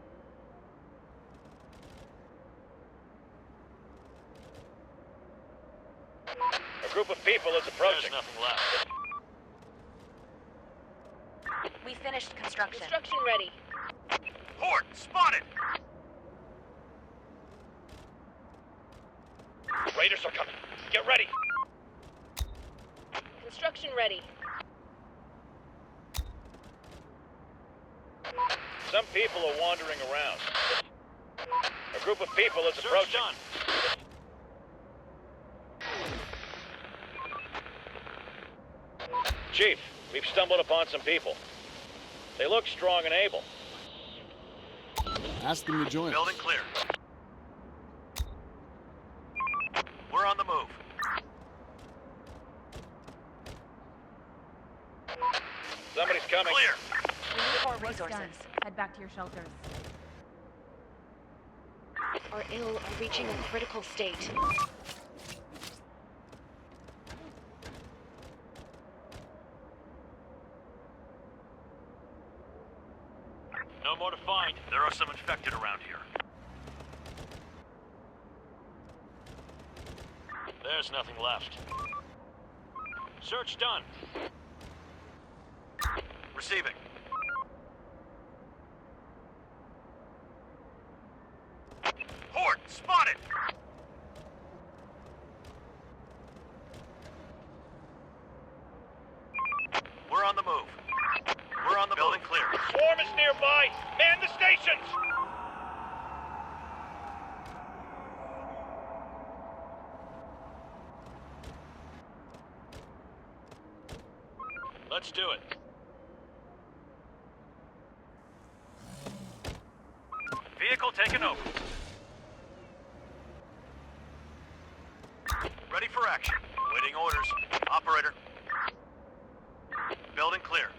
[SPEAKER 3] A group of people is approaching.
[SPEAKER 9] There's nothing left.
[SPEAKER 4] We finished construction.
[SPEAKER 12] Construction ready.
[SPEAKER 10] Horde spotted!
[SPEAKER 3] Raiders are coming. Get ready.
[SPEAKER 12] Construction ready.
[SPEAKER 3] Some people are wandering around. A group of people is
[SPEAKER 9] Search
[SPEAKER 3] approaching.
[SPEAKER 9] done.
[SPEAKER 3] Chief, we've stumbled upon some people. They look strong and able.
[SPEAKER 1] Ask them to join us.
[SPEAKER 9] Building clear. We're on the move.
[SPEAKER 3] Somebody's coming.
[SPEAKER 9] Clear.
[SPEAKER 4] We need more
[SPEAKER 5] Work's
[SPEAKER 4] resources.
[SPEAKER 5] done. Head back to your shelters.
[SPEAKER 12] Our ill are reaching a critical state.
[SPEAKER 9] No more to find. There are some infected around here. There's nothing left. Search done. Receiving.
[SPEAKER 10] Horde spotted!
[SPEAKER 9] We're on the move. We're on the building clear.
[SPEAKER 3] Swarm is nearby. Man the stations.
[SPEAKER 9] Let's do it.
[SPEAKER 10] Vehicle taken over.
[SPEAKER 9] extraction. Waiting orders. Operator. Building clear.